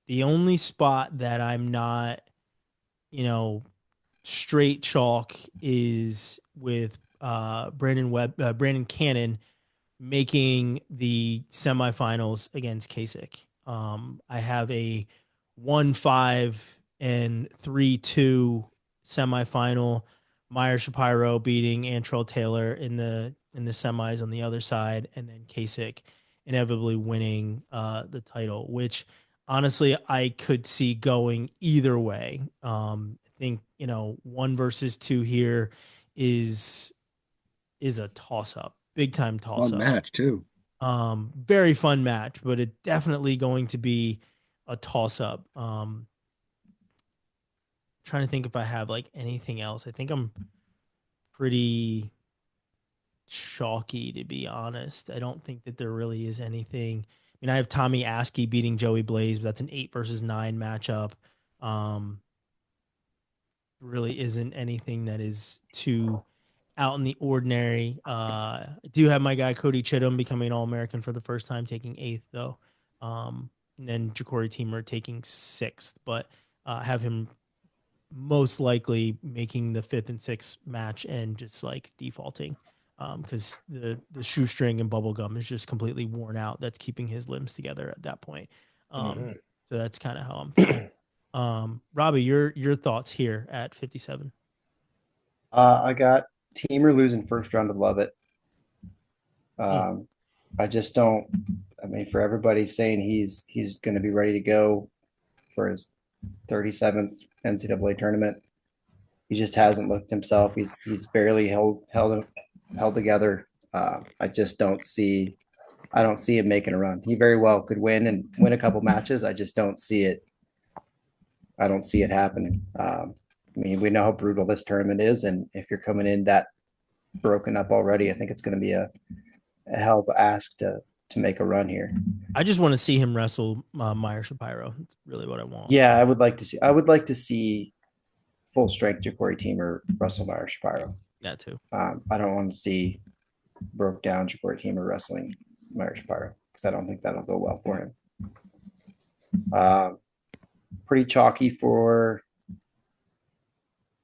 only spot that I'm not, straight chalk is with Brandon Cannon making the semifinals against Kasich. I have a 1-5 and 3-2 semifinal. Meyer Shapiro beating Antrell Taylor in the semis on the other side, and then Kasich inevitably winning the title, which honestly I could see going either way. I think 1 versus 2 here is a toss-up, big-time toss-up. Fun match, too. Very fun match, but it's definitely going to be a toss-up. Trying to think if I have, anything else. I think I'm pretty chalky, to be honest. I don't think that there really is anything. I mean, I have Tommy Askey beating Joey Blaze, but that's an 8 versus 9 matchup. Really isn't anything that is too out in the ordinary. I do have my guy Cody Chittum becoming an All-American for the first time, taking 8th though. And then Ja'Cory Teamer taking 6th, but have him most likely making the 5th and 6th match and just defaulting because the shoestring and bubble gum is just completely worn out. That's keeping his limbs together at that point. So that's kind of how I'm feeling. Robbie, your thoughts here at 57? I got Teamer losing first round to Lovett. I just don't. I mean, for everybody saying he's going to be ready to go for his 37th NCAA tournament, he just hasn't looked himself. He's barely held together. I just don't see. I don't see him making a run. He very well could win a couple matches. I just don't see it. I don't see it happening. I mean, we know how brutal this tournament is, and if you're coming in that broken up already, I think it's going to be a hell of a ask to make a run here. I just want to see him wrestle Meyer Shapiro. That's really what I want. Yeah, I would like to see full strength Ja'Cory Teamer wrestle Meyer Shapiro. That too. I don't want to see broke down Jabari Teamer wrestling Meyer Shapiro because I don't think that'll go well for him. Pretty chalky for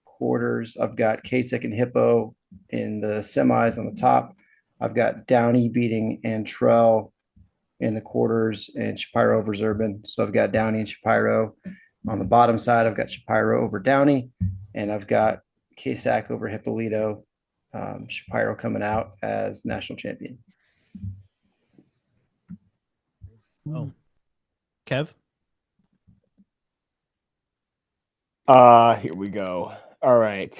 quarters. I've got Kasich and Hippo in the semis on the top. I've got Downey beating Antrell in the quarters and Shapiro over Zurban. So I've got Downey and Shapiro. On the bottom side, I've got Shapiro over Downey, and I've got Kasich over Hippolito. Shapiro coming out as national champion. Oh, Kev? Here we go. All right.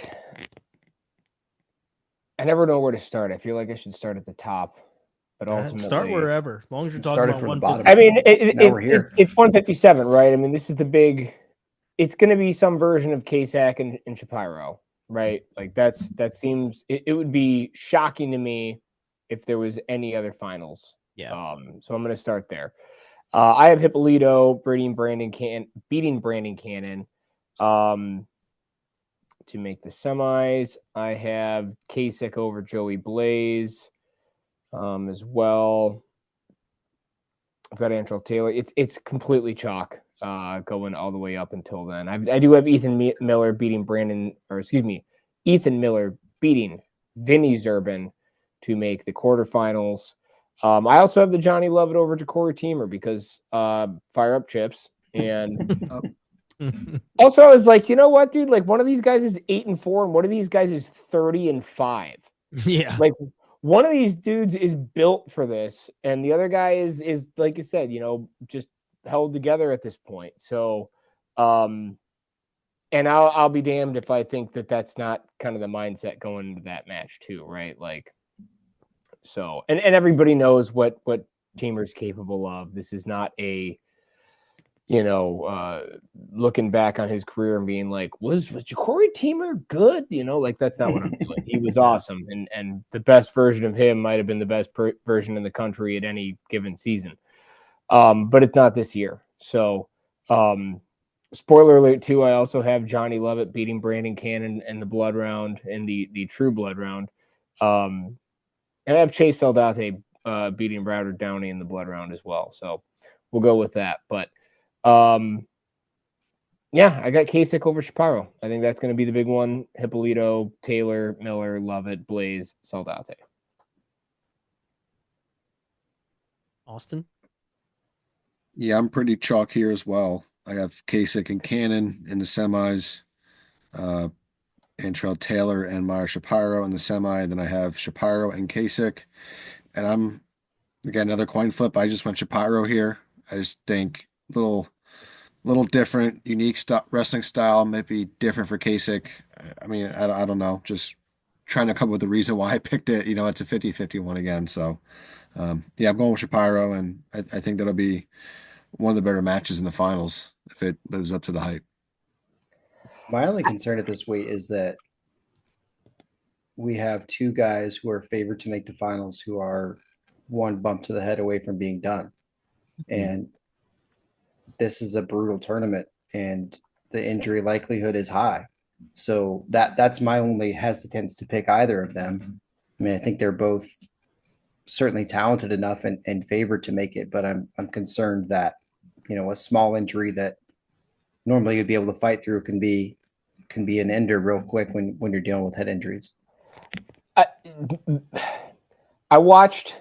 I never know where to start. I feel like I should start at the top, but ultimately Start wherever, as long as you're talking Started about from the 150. bottom. I mean, We're here. it's 157, right? I mean, this is the big. It's going to be some version of Kasich and Shapiro, right? Like that seems. It would be shocking to me if there was any other finals. Yeah. So I'm going to start there. I have Hippolito beating Brandon Cannon. To make the semis, I have Kasich over Joey Blaze as well. I've got Antrell Taylor. It's completely chalk going all the way up until then. I do have Ethan Miller beating Ethan Miller beating Vinny Zurban to make the quarterfinals. I also have the Johnny Lovett over to Corey Teamer because fire up chips. And also I was like, you know what, dude? Like one of these guys is 8-4 and one of these guys is 30-5. Yeah. Like one of these dudes is built for this, and the other guy is like you said, just held together at this point. So, and I'll be damned if I think that that's not kind of the mindset going into that match too, right? Like, so, and everybody knows what Teamer's capable of. This is not a, looking back on his career and being like, was Corey Teamer good? Like that's not what I'm doing. He was awesome. And the best version of him might've been the best version in the country at any given season. But it's not this year. So, spoiler alert too, I also have Johnny Lovett beating Brandon Cannon in the blood round, in the true blood round. And I have Chase Saldate beating Browder Downey in the blood round as well. So we'll go with that. But yeah, I got Kasich over Shapiro. I think that's going to be the big one. Hippolito, Taylor, Miller, Lovett, Blaze, Saldate. Austin? Yeah, I'm pretty chalk here as well. I have Kasich and Cannon in the semis, Antrell Taylor and Meyer Shapiro in the semi. Then I have Shapiro and Kasich. And I'm, again, another coin flip. I just went Shapiro here. I just think little different, unique wrestling style, might be different for Kasich. I mean, I don't know. Just trying to come up with a reason why I picked it. It's a 50-50 one again. So, yeah, I'm going with Shapiro, and I think that'll be one of the better matches in the finals if it lives up to the hype. My only concern at this weight is that we have two guys who are favored to make the finals who are one bump to the head away from being done. And this is a brutal tournament and the injury likelihood is high. So that's my only hesitance to pick either of them. I mean, I think they're both certainly talented enough and favored to make it, but I'm concerned that, a small injury that normally you'd be able to fight through can be an ender real quick when you're dealing with head injuries. I watched,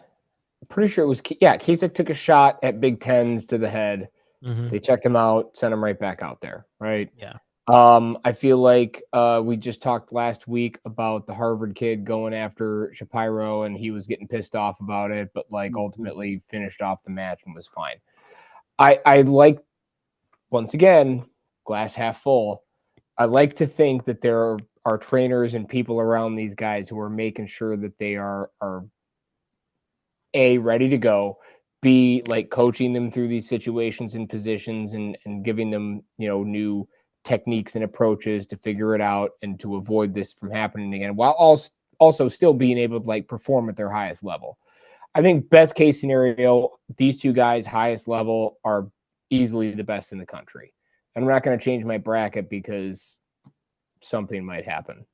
pretty sure it was, Kasich took a shot at Big Tens to the head. Mm-hmm. They checked him out, sent him right back out there, right? Yeah. I feel like we just talked last week about the Harvard kid going after Shapiro, and he was getting pissed off about it, but ultimately finished off the match and was fine. I like, once again, glass half full. I like to think that there are trainers and people around these guys who are making sure that they are A, ready to go, B, coaching them through these situations and positions and giving them, new techniques and approaches to figure it out and to avoid this from happening again, while also still being able to perform at their highest level. I think best case scenario, these two guys, highest level, are easily the best in the country. I'm not going to change my bracket because something might happen.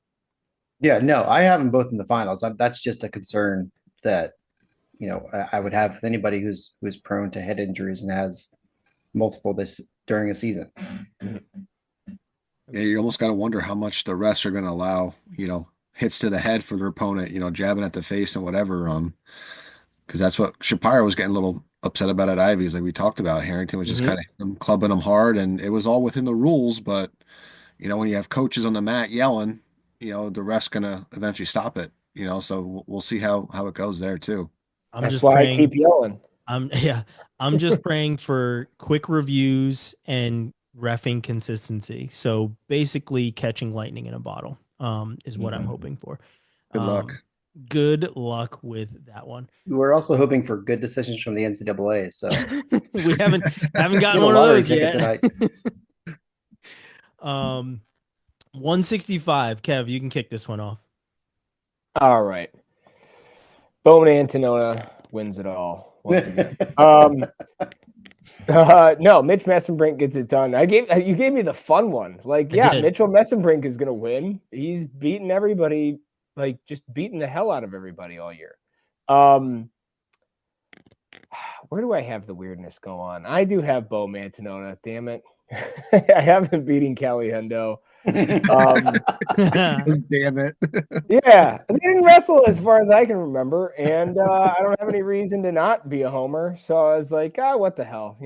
Yeah, no, I have them both in the finals. That's just a concern that I would have with anybody who's prone to head injuries and has multiple this during a season. Yeah, you almost got to wonder how much the refs are going to allow, hits to the head for their opponent, jabbing at the face and whatever. Because that's what Shapiro was getting a little upset about at Ivy's, like we talked about. Harrington was just kind of clubbing him hard, and it was all within the rules. But when you have coaches on the mat yelling, the ref's going to eventually stop it. So we'll see how it goes there too. That's why I keep yelling. I'm just praying for quick reviews and reffing consistency. So basically catching lightning in a bottle is what I'm hoping for. Good luck. Good luck with that one. We're also hoping for good decisions from the NCAA. So we haven't gotten one of those yet. 165. Kev, you can kick this one off. All right. Bowman Antonona wins it all once again. No, Mitch Messenbrink gets it done. You gave me the fun one. Mitchell Messenbrink is gonna win. He's beaten everybody, just beating the hell out of everybody all year. Where do I have the weirdness go on? I do have Bo Mantanona, damn it. I have him beating Caliendo. Damn it. Yeah, they didn't wrestle as far as I can remember, and I don't have any reason to not be a homer. So I was like, what the hell,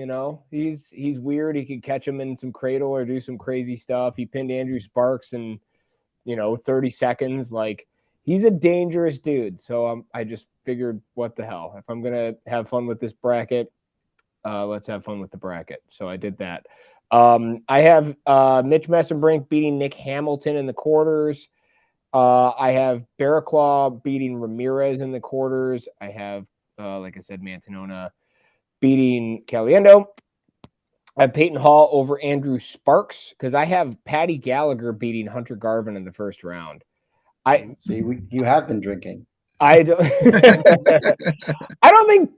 He's weird. He could catch him in some cradle or do some crazy stuff. He pinned Andrew Sparks in 30 seconds. He's a dangerous dude. So I just figured, what the hell? If I'm gonna have fun with this bracket, let's have fun with the bracket. So I did that. I have Mitch Messenbrink beating Nick Hamilton in the quarters. I have Barraclaw beating Ramirez in the quarters. I have, like I said, Mantanona beating Caliendo. I have Peyton Hall over Andrew Sparks because I have Patty Gallagher beating Hunter Garvin in the first round. See, you have been drinking. I don't.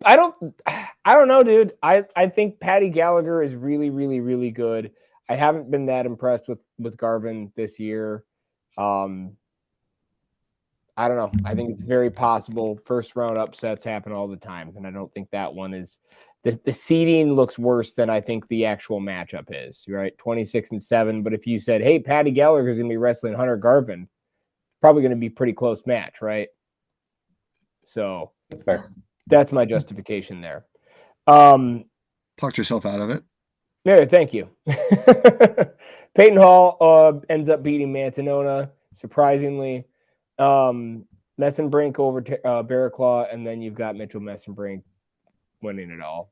I don't know, dude. I think Patty Gallagher is really, really, really good. I haven't been that impressed with Garvin this year. I don't know. I think it's very possible. First round upsets happen all the time, and I don't think that one is. The seeding looks worse than I think the actual matchup is. Right, 26-7. But if you said, "Hey, Patty Gallagher is going to be wrestling Hunter Garvin," probably going to be a pretty close match, right? So that's fair. That's my justification there. Talked yourself out of it. Yeah, thank you. Peyton Hall ends up beating Mantanona, surprisingly. Messenbrink over Barraclaw, and then you've got Mitchell Messenbrink winning it all.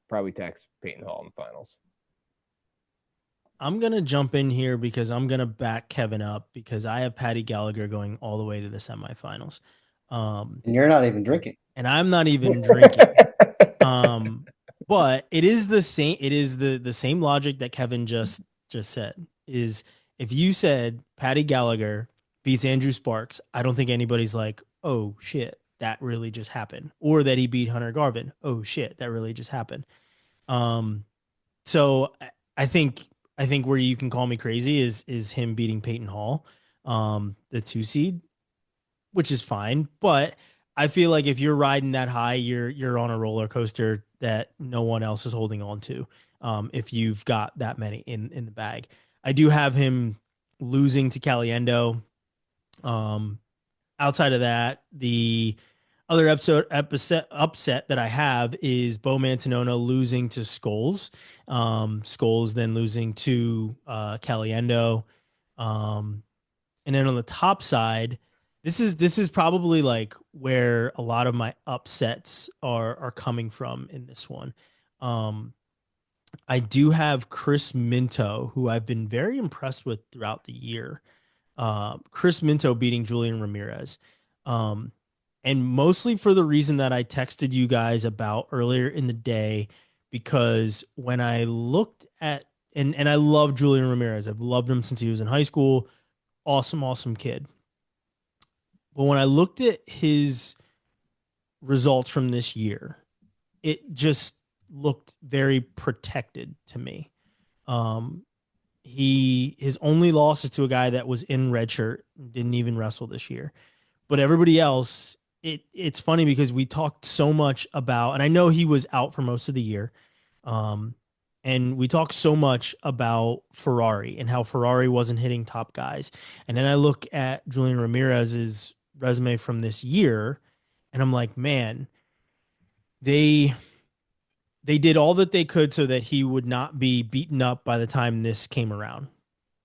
Probably text Peyton Hall in the finals. I'm going to jump in here because I'm going to back Kevin up because I have Patty Gallagher going all the way to the semifinals. And you're not even drinking. And I'm not even drinking. But it is the same. It is the same logic that Kevin just said. Is if you said Patty Gallagher beats Andrew Sparks, I don't think anybody's like, oh shit, that really just happened, or that he beat Hunter Garvin. Oh shit, that really just happened. So I think where you can call me crazy is him beating Peyton Hall, the 2 seed, which is fine. But I feel like if you're riding that high, you're on a roller coaster that no one else is holding on to. If you've got that many in the bag, I do have him losing to Caliendo. Outside of that, the other upset that I have is Bo Mantanona losing to Scholes. Scholes then losing to Caliendo. And then on the top side, this is probably like where a lot of my upsets are coming from in this one. I do have Chris Minto, who I've been very impressed with throughout the year. Chris Minto beating Julian Ramirez. And mostly for the reason that I texted you guys about earlier in the day, because when I looked at, and I love Julian Ramirez, I've loved him since he was in high school. Awesome kid. But when I looked at his results from this year, it just looked very protected to me. his only loss is to a guy that was in red shirt, didn't even wrestle this year. But everybody else, it's funny because we talked so much about, and I know he was out for most of the year. And we talked so much about Ferrari and how Ferrari wasn't hitting top guys. And then I look at Julian Ramirez's resume from this year, and I'm like, man, they did all that they could so that he would not be beaten up by the time this came around.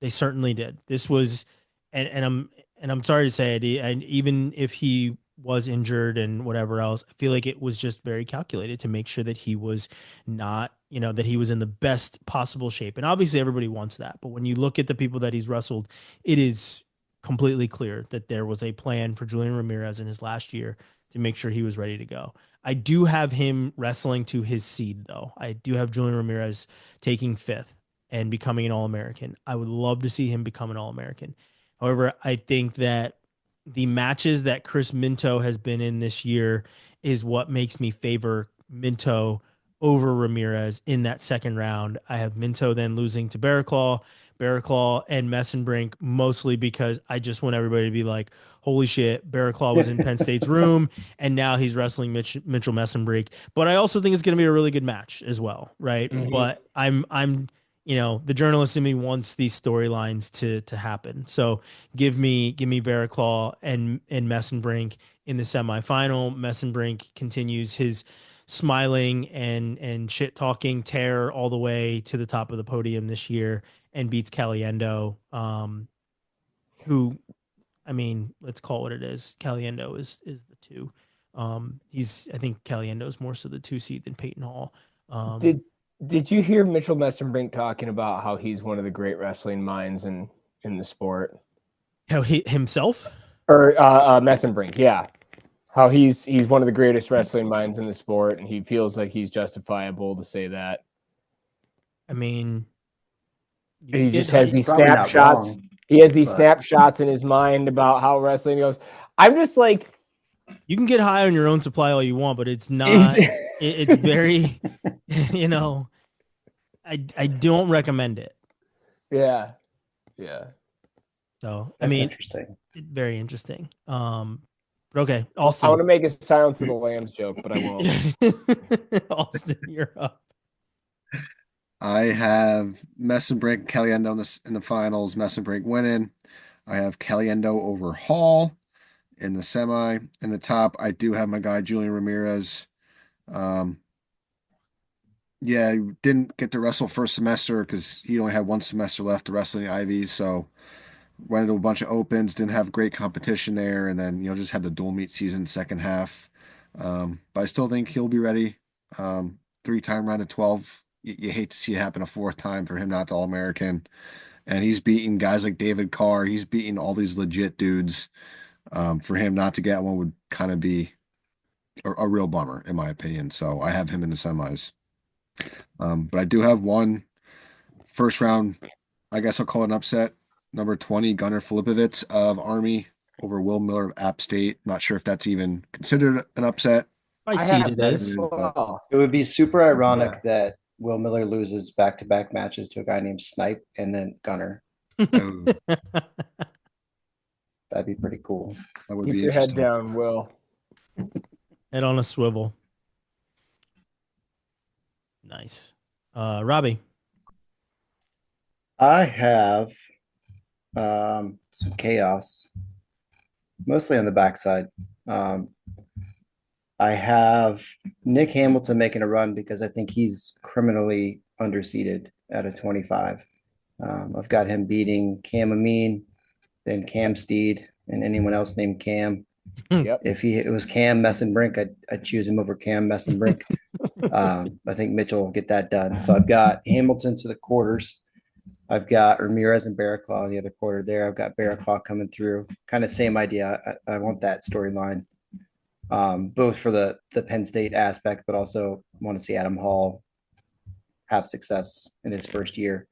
They certainly did. This was, and I'm sorry to say it, and even if he was injured and whatever else, I feel like it was just very calculated to make sure that he was not, that he was in the best possible shape. And obviously everybody wants that. But when you look at the people that he's wrestled, it is completely clear that there was a plan for Julian Ramirez in his last year to make sure he was ready to go. I do have him wrestling to his seed, though. I do have Julian Ramirez taking 5th and becoming an All-American. I would love to see him become an All-American. However, I think that the matches that Chris Minto has been in this year is what makes me favor Minto over Ramirez in that second round. I have Minto then losing to Barraclaw and Messenbrink, mostly because I just want everybody to be like, holy shit, Barraclaw was in Penn State's room, and now he's wrestling Mitchell Messenbrink. But I also think it's going to be a really good match as well, right? Mm-hmm. But I'm the journalist in me wants these storylines to happen. So give me Barraclaw and Messenbrink in the semifinal. Messenbrink continues his smiling and shit talking tear all the way to the top of the podium this year and beats Caliendo, who, I mean, let's call it what it is. Caliendo is the 2. I think Caliendo is more so the 2 seed than Peyton Hall. Did you hear Mitchell Messenbrink talking about how he's one of the great wrestling minds in the sport? How he himself? Or Messenbrink, yeah. How he's one of the greatest wrestling minds in the sport, and he feels like he's justifiable to say that. I mean, he just has these snapshots. He has these snapshots in his mind about how wrestling goes. I'm just like, you can get high on your own supply all you want, but it's not. It's very, I don't recommend it. Yeah. So That's interesting. Very interesting. Okay, Austin. I want to make a Silence of the Lambs joke, but I won't. Austin, you're up. I have Messenbrink, Caliendo in the finals. Messenbrink winning. I have Caliendo over Hall in the semi. In the top, I do have my guy Julian Ramirez. He didn't get to wrestle first semester because he only had 1 semester left to wrestle in the Ivies. So went into a bunch of opens, didn't have great competition there, and then just had the dual meet season second half. But I still think he'll be ready. 3-time round of 12. You hate to see it happen a 4th time for him not to All-American. And he's beating guys like David Carr. He's beating all these legit dudes. For him not to get one would kind of be a real bummer, in my opinion. So I have him in the semis. But I do have one first round, I guess I'll call it an upset. Number 20, Gunnar Filipovich of Army over Will Miller of App State. Not sure if that's even considered an upset. I see it as. It would be super ironic that Will Miller loses back-to-back matches to a guy named Snipe and then Gunnar. That'd be pretty cool. That would Keep be your head down, Will. Head on a swivel. Nice. Robbie. I have some chaos, mostly on the backside. I have Nick Hamilton making a run because I think he's criminally underseeded at a 25. I've got him beating Cam Amin, then Cam Steed, and anyone else named Cam. Yep. If it was Cam Messenbrink, I'd choose him over Cam Messenbrink. I think Mitchell will get that done. So I've got Hamilton to the quarters. I've got Ramirez and Barraclaw in the other quarter there. I've got Barraclaw coming through. Kind of same idea. I want that storyline, both for the Penn State aspect, but also want to see Adam Hall have success in his first year.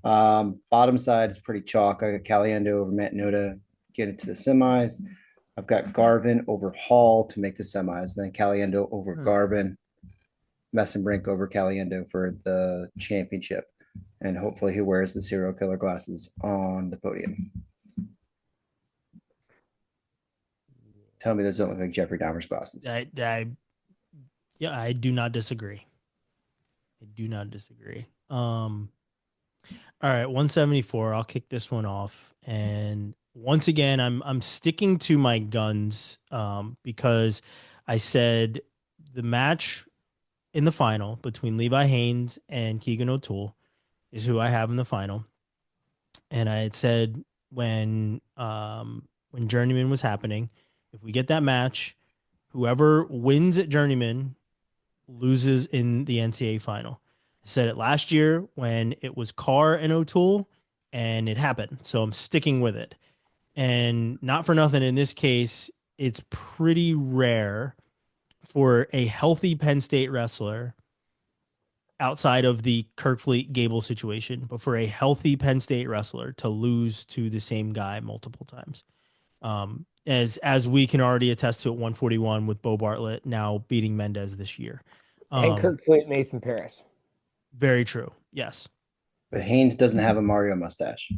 Bottom side is pretty chalk. I got Caliendo over Matt Noda, get into the semis. I've got Garvin over Hall to make the semis. Then Caliendo over Garvin, Messenbrink over Caliendo for the championship. And hopefully he wears the serial killer glasses on the podium. Tell me those don't look like Jeffrey Dahmer's glasses. I do not disagree. All right, 174. I'll kick this one off. And once again, I'm sticking to my guns because I said the match in the final between Levi Haynes and Keegan O'Toole is who I have in the final. And I had said when Journeyman was happening, if we get that match, whoever wins at Journeyman loses in the NCAA final. I said it last year when it was Carr and O'Toole, and it happened. So I'm sticking with it. And not for nothing, in this case, it's pretty rare for a healthy Penn State wrestler outside of the Kirkfleet Gable situation, but for a healthy Penn State wrestler to lose to the same guy multiple times. As we can already attest to at 141 with Bo Bartlett now beating Mendez this year. And Kirkfleet, Mason Paris. Very true. Yes. But Haynes doesn't have a Mario mustache.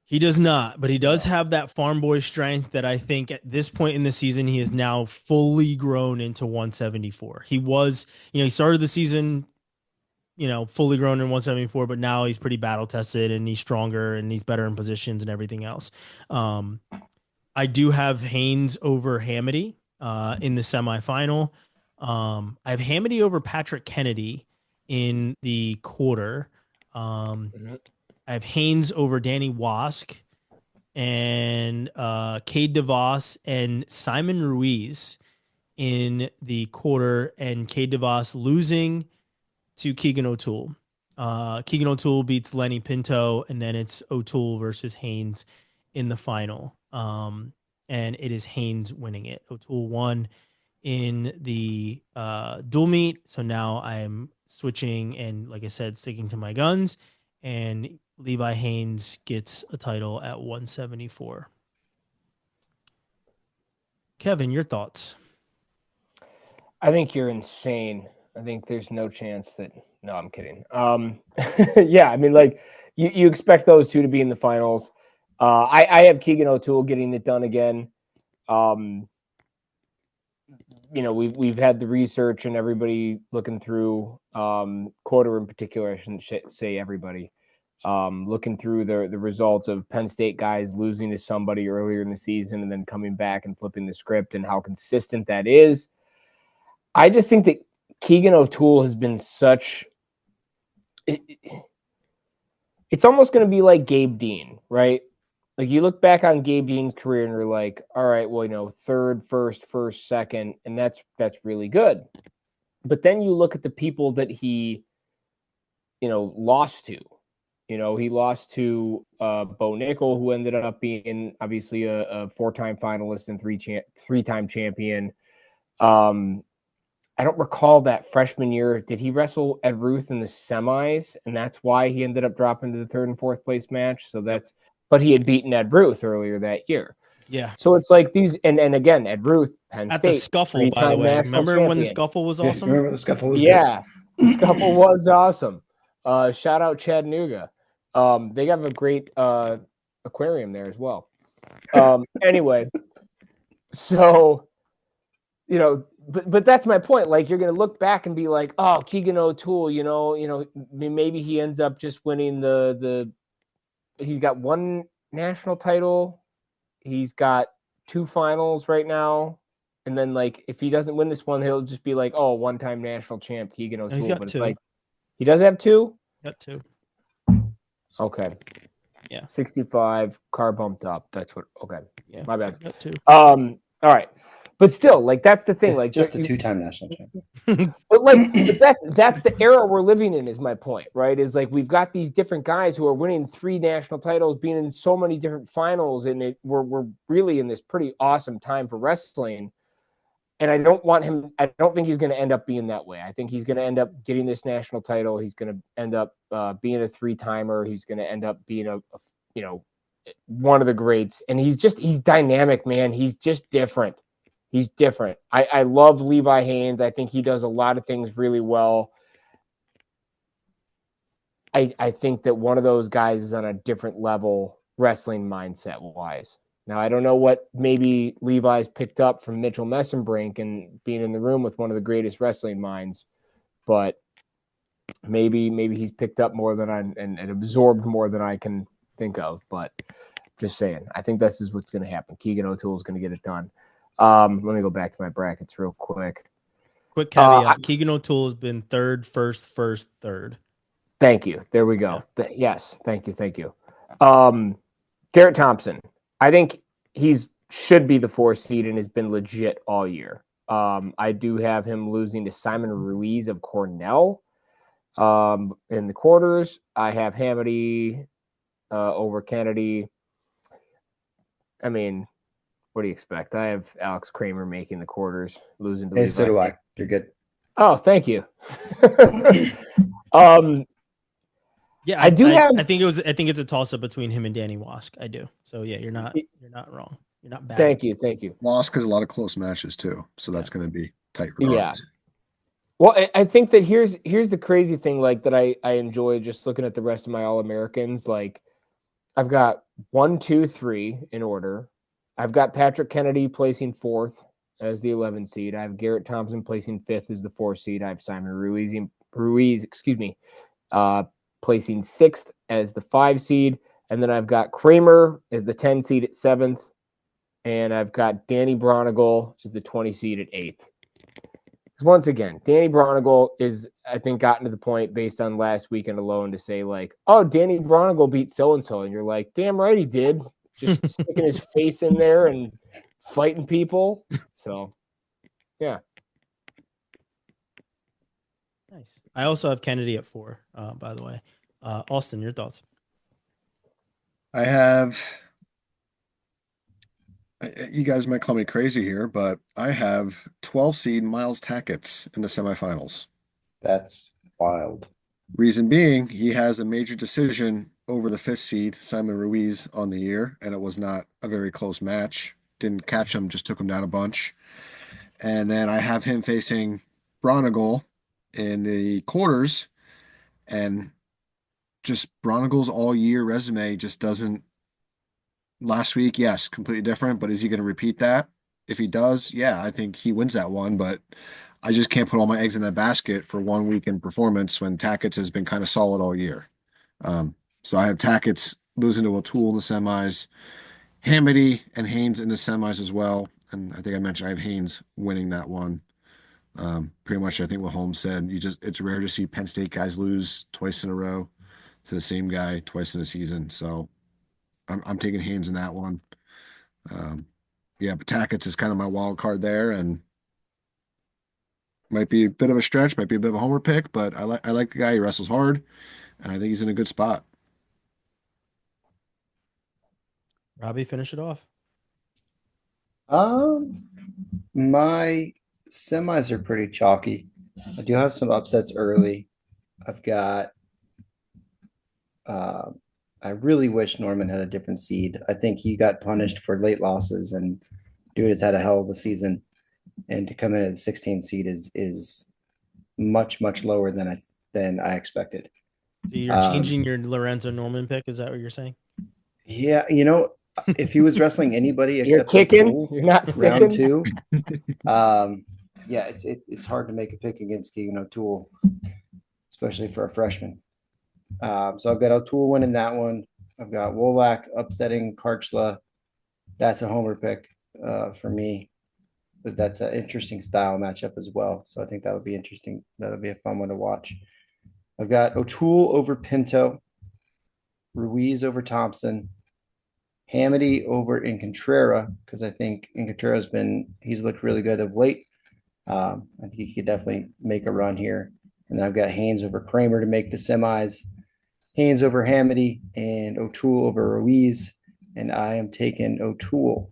He does not, but he does have that farm boy strength that I think at this point in the season, he is now fully grown into 174. He was, he started the season, fully grown in 174, but now he's pretty battle tested and he's stronger and he's better in positions and everything else. I do have Haynes over Hamity in the semifinal. I have Hamity over Patrick Kennedy in the quarter. I have Haynes over Danny Wask and Cade DeVos and Simon Ruiz in the quarter, and Cade DeVos losing to Keegan O'Toole. Keegan O'Toole beats Lenny Pinto, and then it's O'Toole versus Haynes in the final. And it is Haynes winning it. O'Toole won in the dual meet. So now I'm switching and, like I said, sticking to my guns. And Levi Haynes gets a title at 174. Kevin, your thoughts? I think you're insane. I think there's no chance that. No, I'm kidding. Yeah, I mean, like you expect those two to be in the finals. I have Keegan O'Toole getting it done again. We've had the research and everybody looking through quarter in particular. I shouldn't say everybody. Looking through the results of Penn State guys losing to somebody earlier in the season and then coming back and flipping the script and how consistent that is. I just think that Keegan O'Toole has been such. It's almost going to be like Gabe Dean, right? Like you look back on Gabe Dean's career and you're like, all right, well, third, first, second, and that's really good. But then you look at the people that he, lost to. He lost to Bo Nickel, who ended up being obviously a four-time finalist and three-time champion. I don't recall that freshman year. Did he wrestle Ed Ruth in the semis? And that's why he ended up dropping to the third and fourth place match. But he had beaten Ed Ruth earlier that year. Yeah. So it's like these, and again, Ed Ruth, Penn at State, the scuffle, by the way. Remember champion. when the scuffle was awesome? Remember the scuffle was good. The scuffle was awesome. Shout out Chattanooga. They have a great aquarium there as well. Anyway, so but that's my point. Like you're gonna look back and be like, oh, Keegan O'Toole, maybe he ends up just winning the. He's got one national title. He's got two finals right now. And then, like, if he doesn't win this one, he'll just be like, oh, one-time national champ, Keegan O'Toole. He's got but two. It's like, he does have two? Got two. Okay. Yeah. 65, car bumped up. That's what, okay. Yeah. My bad. Got two. All right. But still, like, that's the thing. Like, just a two-time national champion. But that's the era we're living in, is my point, right? Is like we've got these different guys who are winning 3 national titles, being in so many different finals, and we're really in this pretty awesome time for wrestling. And I don't think he's going to end up being that way. I think he's going to end up getting this national title. He's going to end up being a 3-timer. He's going to end up being a one of the greats. And he's dynamic, man. He's just different. He's different. I love Levi Haynes. I think he does a lot of things really well. I think that one of those guys is on a different level wrestling mindset wise. Now, I don't know what maybe Levi's picked up from Mitchell Messenbrink and being in the room with one of the greatest wrestling minds, but maybe he's picked up more than and absorbed more than I can think of. But just saying, I think this is what's going to happen. Keegan O'Toole is going to get it done. Let me go back to my brackets real quick. Quick caveat: Keegan O'Toole has been third, first, third. Thank you. There we go. Yes, thank you. Garrett Thompson. I think should be the 4 seed and has been legit all year. I do have him losing to Simon Ruiz of Cornell in the quarters. I have Hamady over Kennedy. I mean, what do you expect? I have Alex Kramer making the quarters, losing to Levi. So do I. You're good. Oh, thank you. Yeah, I think it's a toss up between him and Danny Wask. I do. So yeah, you're not wrong. You're not bad. Thank you. Wask has a lot of close matches too, so that's going to be tight regardless. Yeah. Well, I think that here's the crazy thing, like that I enjoy just looking at the rest of my All-Americans. Like I've got 1, 2, 3 in order. I've got Patrick Kennedy placing 4th as the 11 seed. I have Garrett Thompson placing 5th as the 4 seed. I have Simon Ruiz, placing 6th as the 5 seed. And then I've got Kramer as the 10 seed at 7th. And I've got Danny Bronigal as the 20 seed at 8th. Because once again, Danny Bronigal is, I think, gotten to the point based on last weekend alone to say, like, oh, Danny Bronigal beat so-and-so. And you're like, damn right he did. Just sticking his face in there and fighting people. So, yeah. Nice. I also have Kennedy at 4, by the way. Austin, your thoughts? I have, you guys might call me crazy here, but I have 12 seed Miles Tackett in the semifinals. That's wild. Reason being, he has a major decision over the 5th seed, Simon Ruiz, on the year, and it was not a very close match. Didn't catch him, just took him down a bunch. And then I have him facing Bronigal in the quarters, and just Bronigal's all-year resume just doesn't. Last week, yes, completely different, but is he going to repeat that? If he does, yeah, I think he wins that one, but I just can't put all my eggs in that basket for 1 weekend performance when Tackett has been kind of solid all year. So I have Tackett losing to O'Toole in the semis, Hamady and Haynes in the semis as well. And I think I mentioned I have Haynes winning that one. Pretty much, I think what Holmes said, it's rare to see Penn State guys lose twice in a row to the same guy twice in a season. So I'm taking Haynes in that one. Yeah, but Tackett is kind of my wild card there, and might be a bit of a stretch, might be a bit of a homer pick, but I like the guy. He wrestles hard, and I think he's in a good spot. Robbie, finish it off. My semis are pretty chalky. I do have some upsets early. I've got I really wish Norman had a different seed. I think he got punished for late losses, and dude has had a hell of a season. And to come in at the 16 seed is much lower than I expected. So you're changing your Lorenzo Norman pick? Is that what you're saying? Yeah, if he was wrestling anybody except you're kicking, O'Toole, you're not round sticking. 2. Yeah, it's hard to make a pick against Keegan O'Toole, especially for a freshman. So I've got O'Toole winning that one. I've got Wolak upsetting Karchla. That's a homer pick for me, but that's an interesting style matchup as well. So I think that'll be interesting. That'll be a fun one to watch. I've got O'Toole over Pinto, Ruiz over Thompson, Hamady over Incontrera, because I think he's looked really good of late. I think he could definitely make a run here. And then I've got Haynes over Kramer to make the semis, Haynes over Hamady, and O'Toole over Ruiz. And I am taking O'Toole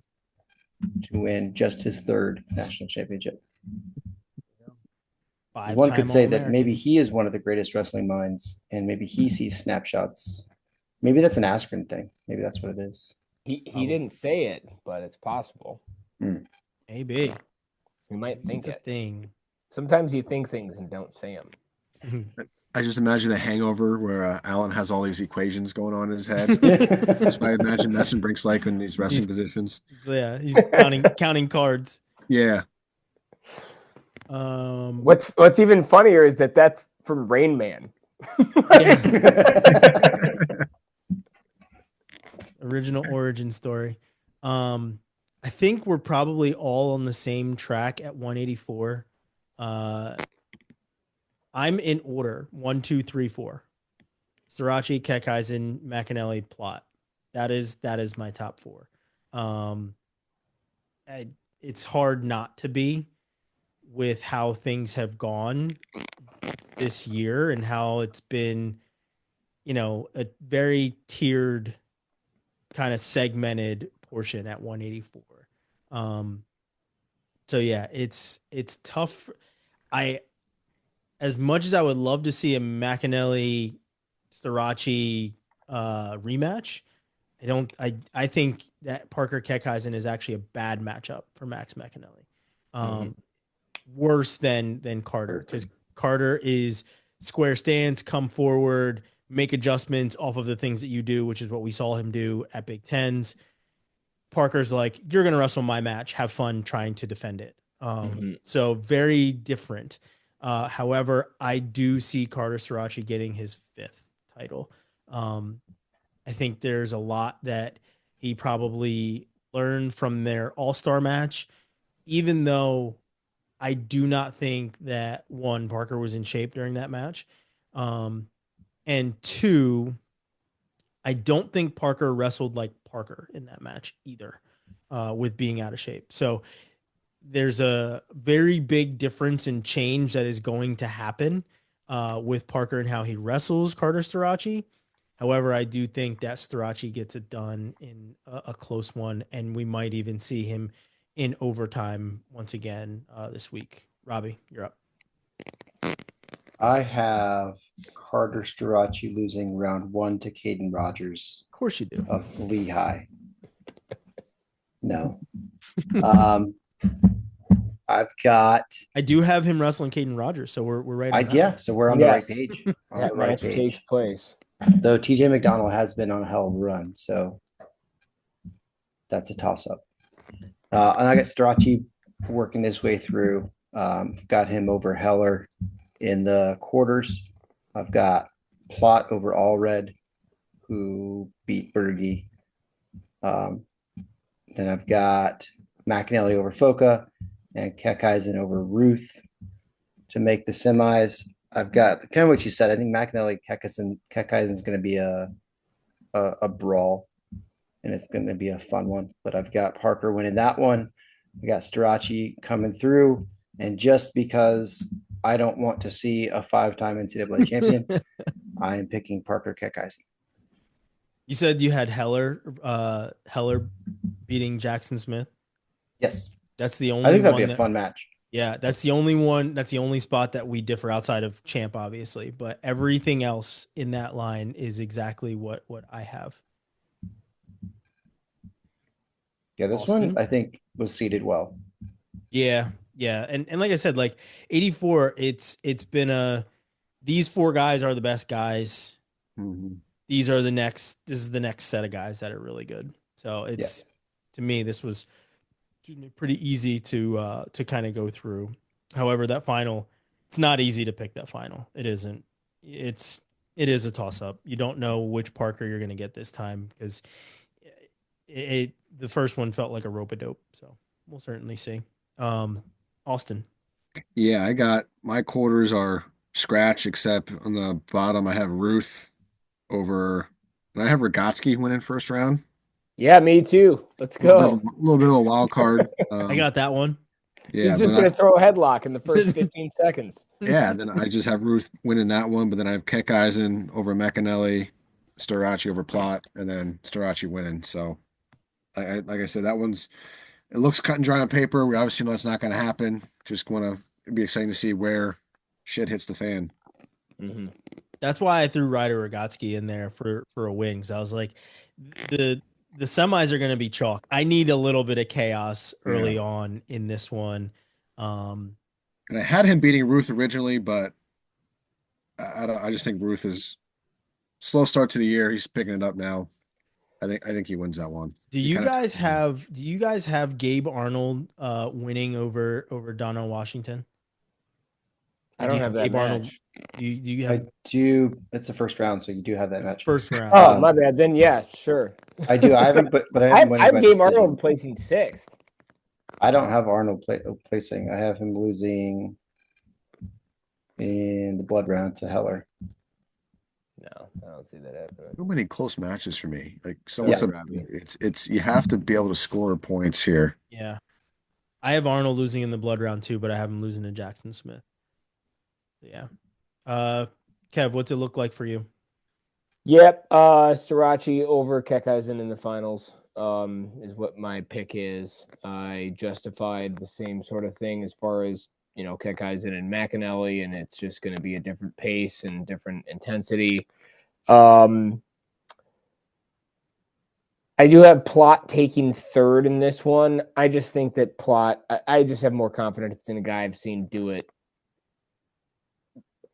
to win just his 3rd national championship. One could say that maybe he is one of the greatest wrestling minds, and maybe he sees snapshots. Maybe that's an Askren thing. Maybe that's what it is. He didn't say it, but it's possible. Maybe. You might think it's a thing. Sometimes you think things and don't say them. I just imagine the Hangover where Alan has all these equations going on in his head. That's what I imagine Messon Brink's like in these wrestling positions. Yeah, he's counting cards. Yeah. What's even funnier is that's from Rain Man. Original origin story. I think we're probably all on the same track at 184. I'm in order 1, 2, 3, 4. Srirachi, Keckeisen, McAnally, Plot. That is my top 4. It's hard not to be with how things have gone this year and how it's been, a very tiered kind of segmented portion at 184. So yeah, it's tough. As much as I would love to see a McAnally Srirachi rematch, I think that Parker Keckeisen is actually a bad matchup for Max McAnally. Worse than Carter, because Carter is square stance, come forward, make adjustments off of the things that you do, which is what we saw him do at Big Tens. Parker's like, you're going to wrestle my match. Have fun trying to defend it. So very different. However, I do see Carter Srirachi getting his 5th title. I think there's a lot that he probably learned from their all-star match, even though I do not think that, 1, Parker was in shape during that match. And 2, I don't think Parker wrestled like Parker in that match either, with being out of shape. So there's a very big difference in change that is going to happen with Parker and how he wrestles Carter Srirachi. However, I do think that Srirachi gets it done in a close one, and we might even see him in overtime once again this week. Robbie, you're up. I have Carter Srirachi losing round 1 to Caden Rogers. Of course you do. Of Lehigh. No. I do have him wrestling Caden Rogers, so we're right on that. Yeah, so we're on the right page. That match takes place. Though TJ McDonald has been on a hell of a run, so that's a toss-up. And I got Srirachi working his way through. Got him over Heller in the quarters. I've got Plot over Allred, who beat Berge. Then I've got McAnally over Foca and Keckeisen over Ruth to make the semis. I've got kind of what you said. I think McAnally Keckeisen is going to be a brawl, and it's going to be a fun one. But I've got Parker winning that one. I got Srirachi coming through, and just because I don't want to see a 5-time NCAA champion, I am picking Parker Keckeisen. You said you had Heller beating Jackson Smith. Yes, that's the only. I think that'd be a fun match. Yeah, that's the only one. That's the only spot that we differ outside of Champ, obviously. But everything else in that line is exactly what I have. Yeah, this one I think was seated well. Yeah, and like I said, like 84, it's been these 4 guys are the best guys. Mm-hmm. This is the next set of guys that are really good. So it's to me, this was pretty easy to kind of go through. However, that final, it's not easy to pick that final. It isn't. It is a toss up. You don't know which Parker you're going to get this time because the first one felt like a rope-a-dope. So we'll certainly see. Austin. Yeah, I got my quarters are scratch, except on the bottom I have Ruth over. I have Rogotsky winning first round. Yeah, me too. Let's go. A little bit of a wild card. I got that one. Yeah, he's just going to throw a headlock in the first 15 seconds. Yeah, then I just have Ruth winning that one, but then I have Keckeisen over McAnally, Srirachi over Plot, and then Srirachi winning. So, like I said, that one's it looks cut and dry on paper. We obviously know it's not going to happen. Just want to it'd be exciting to see where shit hits the fan. Mm-hmm. That's why I threw Ryder Rogotsky in there for a wings. I was like, the semis are going to be chalk. I need a little bit of chaos early on in this one. And I had him beating Ruth originally, but I just think Ruth is slow start to the year. He's picking it up now. I think he wins that one. Do you guys have Gabe Arnold winning over Donna Washington? I don't have that Gabe Arnold. match. Do you I have do. It's the first round, so you do have that match. first round? Oh, my bad. Then yes, sure. I do. I haven't, but I haven't won I have by Game decision. Arnold placing 6th. I don't have Arnold placing. I have him losing in the blood round to Heller. No, I don't see that happening. Too many close matches for me. Like someone Yeah. said, it's you have to be able to score points here. Yeah, I have Arnold losing in the blood round too, but I have him losing to Jackson Smith. Yeah. Kev, what's it look like for you? Yep, Srirachi over Keckeisen in the finals is what my pick is. I justified the same sort of thing as far as, Keckeisen and McAnally, and it's just going to be a different pace and different intensity. I do have Plot taking 3rd in this one. I just think that Plot, I just have more confidence in a guy I've seen do it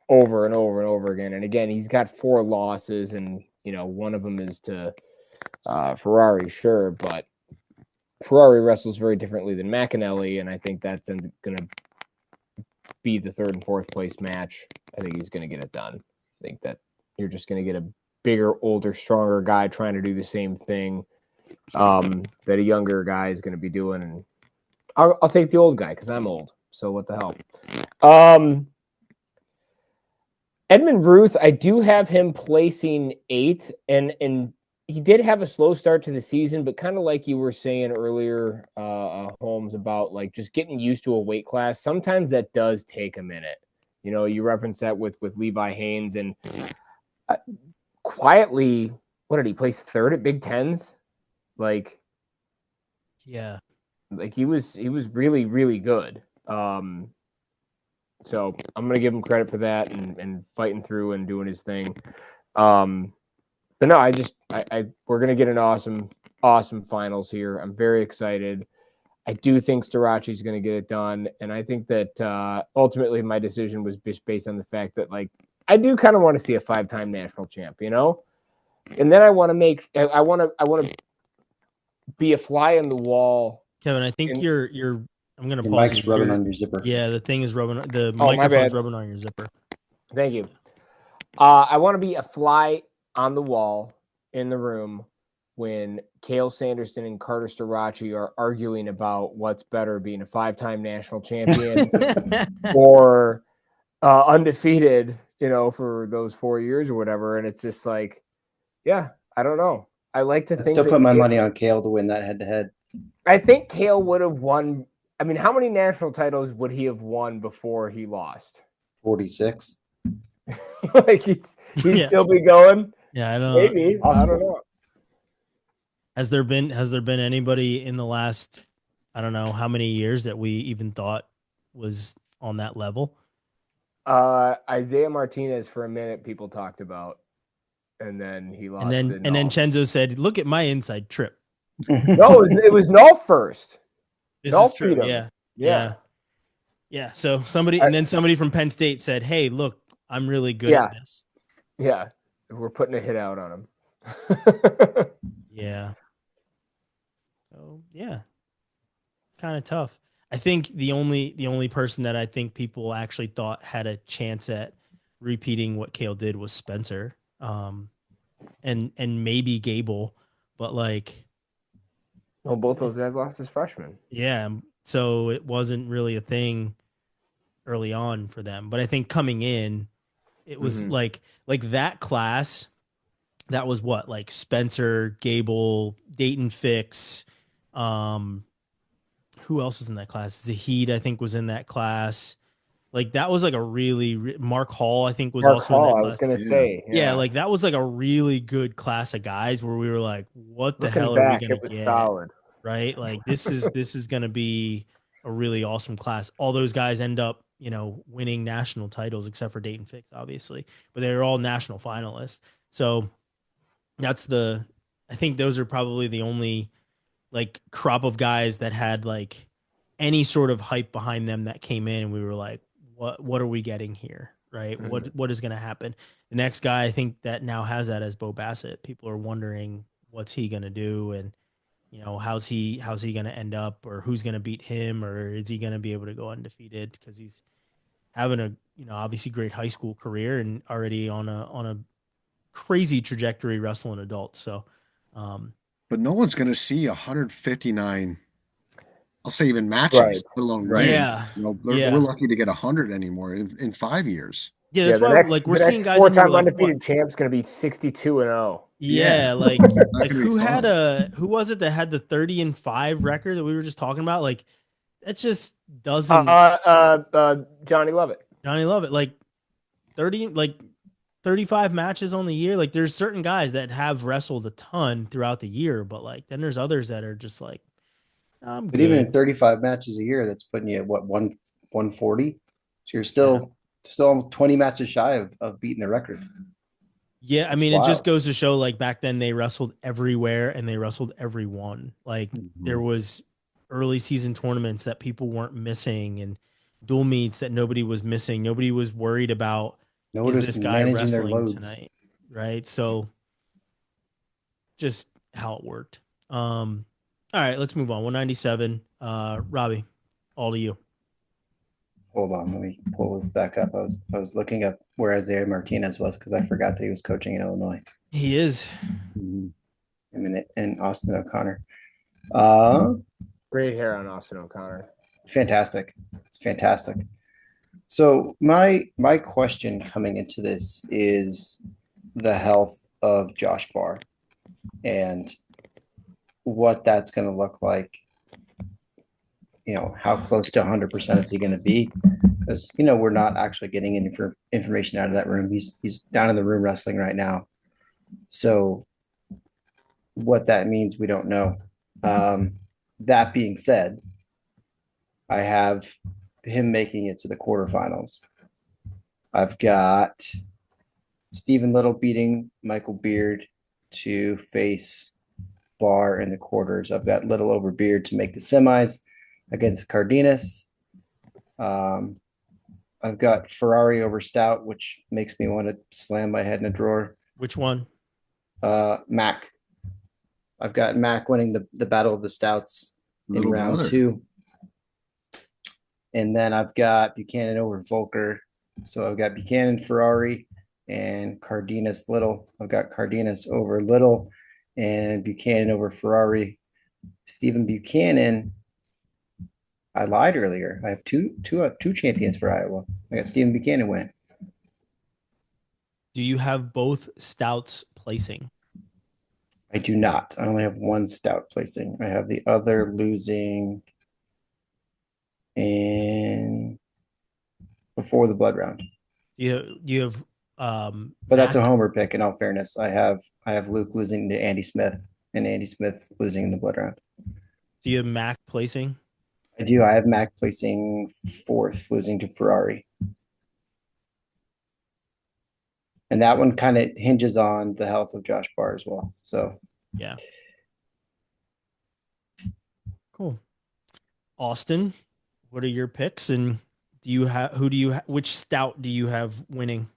over and over and over again. And again, he's got 4 losses, and one of them is to Ferrari, sure, but Ferrari wrestles very differently than McAnally, and I think that's going to be the 3rd and 4th place match. I think he's going to get it done. I think that you're just going to get a bigger, older, stronger guy trying to do the same thing that a younger guy is going to be doing, and I'll take the old guy because I'm old. So what the hell? Edmund Ruth, I do have him placing 8th, and he did have a slow start to the season, but kind of like you were saying earlier, Holmes, about like just getting used to a weight class. Sometimes that does take a minute. You referenced that with Levi Haynes, and quietly, what did he place 3rd at Big Tens? Like, Yeah, like he was really, really good. So I'm going to give him credit for that and fighting through and doing his thing. But no, we're going to get an awesome finals here. I'm very excited. I do think Starachi's going to get it done. And I think that ultimately my decision was just based on the fact that, like, I do kind of want to see a 5-time national champ, and then I want to be a fly in the wall. Kevin, I think I'm going to Your pause mic's you. rubbing on your zipper. Yeah, the thing is the Oh, my microphone's bad. rubbing on your zipper. Thank you. I want to be a fly on the wall in the room when Cale Sanderson and Carter Starachi are arguing about what's better, being a 5-time national champion or undefeated, for those 4 years or whatever. And it's just like, yeah, I don't know. I like to I think still that put my money on Kale to win that head-to-head. I think Cale would have won. I mean, how many national titles would he have won before he lost? 46. Like he'd Yeah. still be going. Yeah, I don't Maybe. I don't know. Has there been anybody in the last, I don't know how many years that we even thought was on that level? Isaiah Martinez for a minute people talked about, and then he lost. And then Chenzo said, "Look at my inside trip." No, it was Null first. This Null is true. beat him. Yeah. So somebody from Penn State said, "Hey, look, I'm really good at this." Yeah, we're putting a hit out on him. Yeah. So yeah, kind of tough. I think the only person that I think people actually thought had a chance at repeating what Cale did was Spencer, and maybe Gable, but like, well, both those guys lost as freshmen. Yeah, so it wasn't really a thing early on for them. But I think coming in, it was like that class. That was what, like Spencer, Gable, Dayton Fix. Who else was in that class? Zahid, I think, was in that class. Like that was like a really Mark Hall, I think, was also in that class. I was gonna say, yeah, like that was like a really good class of guys where we were like, what the hell back, are we gonna get? Solid. Right? Like this is gonna be a really awesome class. All those guys end up, winning national titles except for Dayton Fix, obviously, but they're all national finalists. So I think those are probably the only like crop of guys that had like any sort of hype behind them that came in and we were like, what are we getting here? right? Mhm. What is going to happen? The next guy I think that now has that as Bo Bassett. People are wondering what's he going to do, and how's he going to end up, or who's going to beat him, or is he going to be able to go undefeated, because he's having a obviously great high school career and already on a crazy trajectory wrestling adults. So But no one's going to see 159. I'll say even matches, Right. let alone Right. win. yeah, We're lucky to get 100 anymore in 5 years. yeah, Yeah, that's why like we're the seeing next guys in here four-time like what. undefeated champ's going to be 62-0. Yeah, like That can be who had fun. who was it that had the 30-5 record that we were just talking about? Like that just doesn't. Johnny Lovett. Johnny Lovett, like 35 matches on the year. Like there's certain guys that have wrestled a ton throughout the year, but like then there's others that are just like, I'm But even in good. 35 matches a year, that's putting you at what, 140? So you're Yeah. still 20 matches shy of beating the record. Yeah, I It's mean, it just wild. goes to show like back then they wrestled everywhere and they wrestled everyone. Like there was early season tournaments that people weren't missing, and dual meets that nobody was missing. Nobody was worried about, is Notice this guy managing their wrestling loads. tonight? Right. So just how it worked. All right, let's move on. 197. Robbie, all to you. Hold on, let me pull this back up. I was looking up where Isaiah Martinez was because I forgot that he was coaching in Illinois. He is. And Austin O'Connor. Great hair on Austin O'Connor. Fantastic. It's fantastic. So my question coming into this is the health of Josh Barr and what that's going to look like. How close to 100% is he going to be? Because we're not actually getting any information out of that room. He's down in the room wrestling right now. So what that means, we don't know. That being said, I have him making it to the quarterfinals. I've got Stephen Little beating Michael Beard to face Barr in the quarters. I've got Little over Beard to make the semis against Cardenas. I've got Ferrari over Stout, which makes me want to slam my head in a drawer. Which one? Mac. I've got Mac winning the Battle of the Stouts in round 2. And then I've got Buchanan over Volker. So I've got Buchanan, Ferrari, and Cardenas Little. I've got Cardenas over Little and Buchanan over Ferrari. Stephen Buchanan, I lied earlier. I have two champions for Iowa. I got Stephen Buchanan winning. Do you have both Stouts placing? I do not. I only have one Stout placing. I have the other losing in before the blood round. You have but that's a homer pick. In all fairness, I have Luke losing to Andy Smith and Andy Smith losing in the blood round. Do you have Mac placing? I do. I have Mac placing 4th, losing to Ferrari. And that one kind of hinges on the health of Josh Barr as well. So yeah. Cool. Austin, what are your picks, and which Stout do you have winning?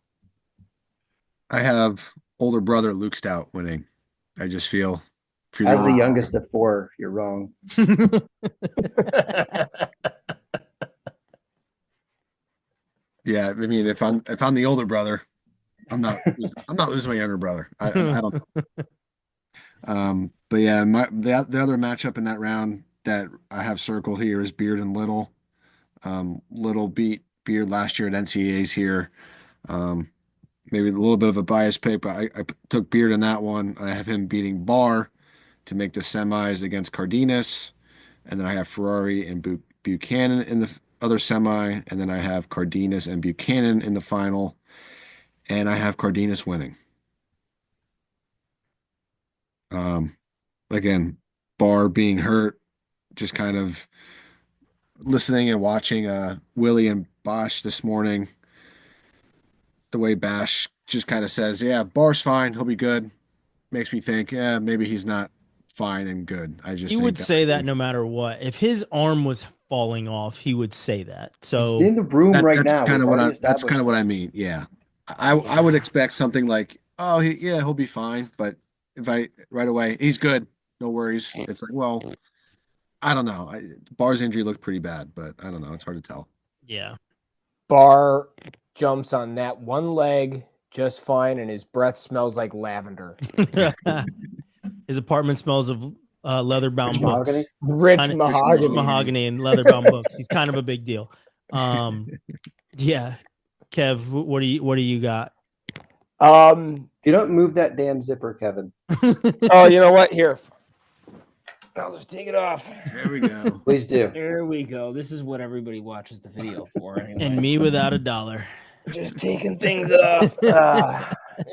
I have older brother Luke Stout winning. I just feel as the youngest of 4, you're wrong. Yeah, I mean, if I'm the older brother, I'm not losing my younger brother. I don't know. But yeah, the other matchup in that round that I have circled here is Beard and Little. Little beat Beard last year at NCAAs here. Maybe a little bit of a bias pick, but I took Beard in that one. I have him beating Barr to make the semis against Cardenas. And then I have Ferrari and Buchanan in the other semi. And then I have Cardenas and Buchanan in the final. And I have Cardenas winning. Again, Barr being hurt, just kind of listening and watching Willie and Bosch this morning. The way Bash just kind of says, yeah, Barr's fine. He'll be good. Makes me think, yeah, maybe he's not fine and good. I just he would say that no matter what. If his arm was falling off, he would say that. So He's in the room right that's now. kind of We've what already that's kind of what I established mean. Yeah. I would expect something like, oh, he'll be fine. But if I right away, he's good, no worries. It's like, well, I don't know. Barr's injury looked pretty bad, but I don't know. It's hard to tell. yeah. Barr jumps on that one leg just fine, and his breath smells like lavender. His apartment smells of leather-bound Rich books. mahogany? Rich Kinda- mahogany. mahogany and leather-bound books. He's kind of a big deal. Yeah. Kev, what do you got? You don't move that damn zipper, Kevin. Oh, you know what? Here. I'll just take it off. There we go. Please do. There we go. This is what everybody watches the video for anyway. And me without $1. Just taking things off.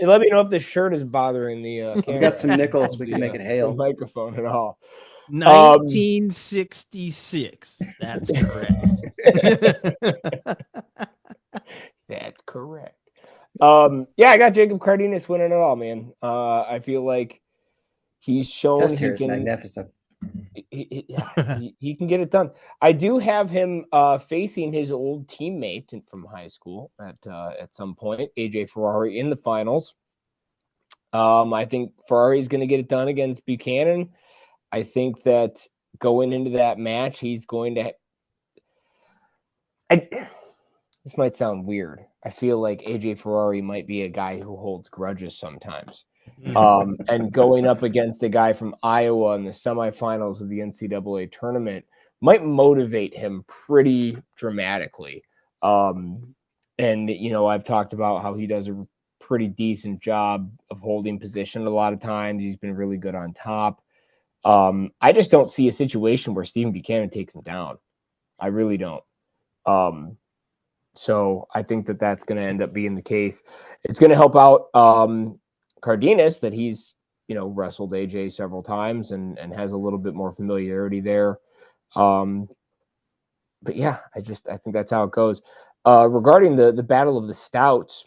Let me know if this shirt is bothering the We've camera. got some nickels. We can make it the hail. microphone at all. 1966. That's correct. That's correct. Yeah, I got Jacob Cardenas winning it all, man. I feel like he's shown Chest he hair is can. magnificent. He can get it done. I do have him facing his old teammate from high school at some point, AJ Ferrari, in the finals. I think Ferrari's going to get it done against Buchanan. I think that going into that match, he's going to. This might sound weird. I feel like AJ Ferrari might be a guy who holds grudges sometimes. And going up against a guy from Iowa in the semifinals of the NCAA tournament might motivate him pretty dramatically. And, I've talked about how he does a pretty decent job of holding position a lot of times. He's been really good on top. I just don't see a situation where Stephen Buchanan takes him down. I really don't. So I think that that's going to end up being the case. It's going to help out Cardenas that he's, wrestled AJ several times and has a little bit more familiarity there. But yeah, I think that's how it goes. Regarding the Battle of the Stouts,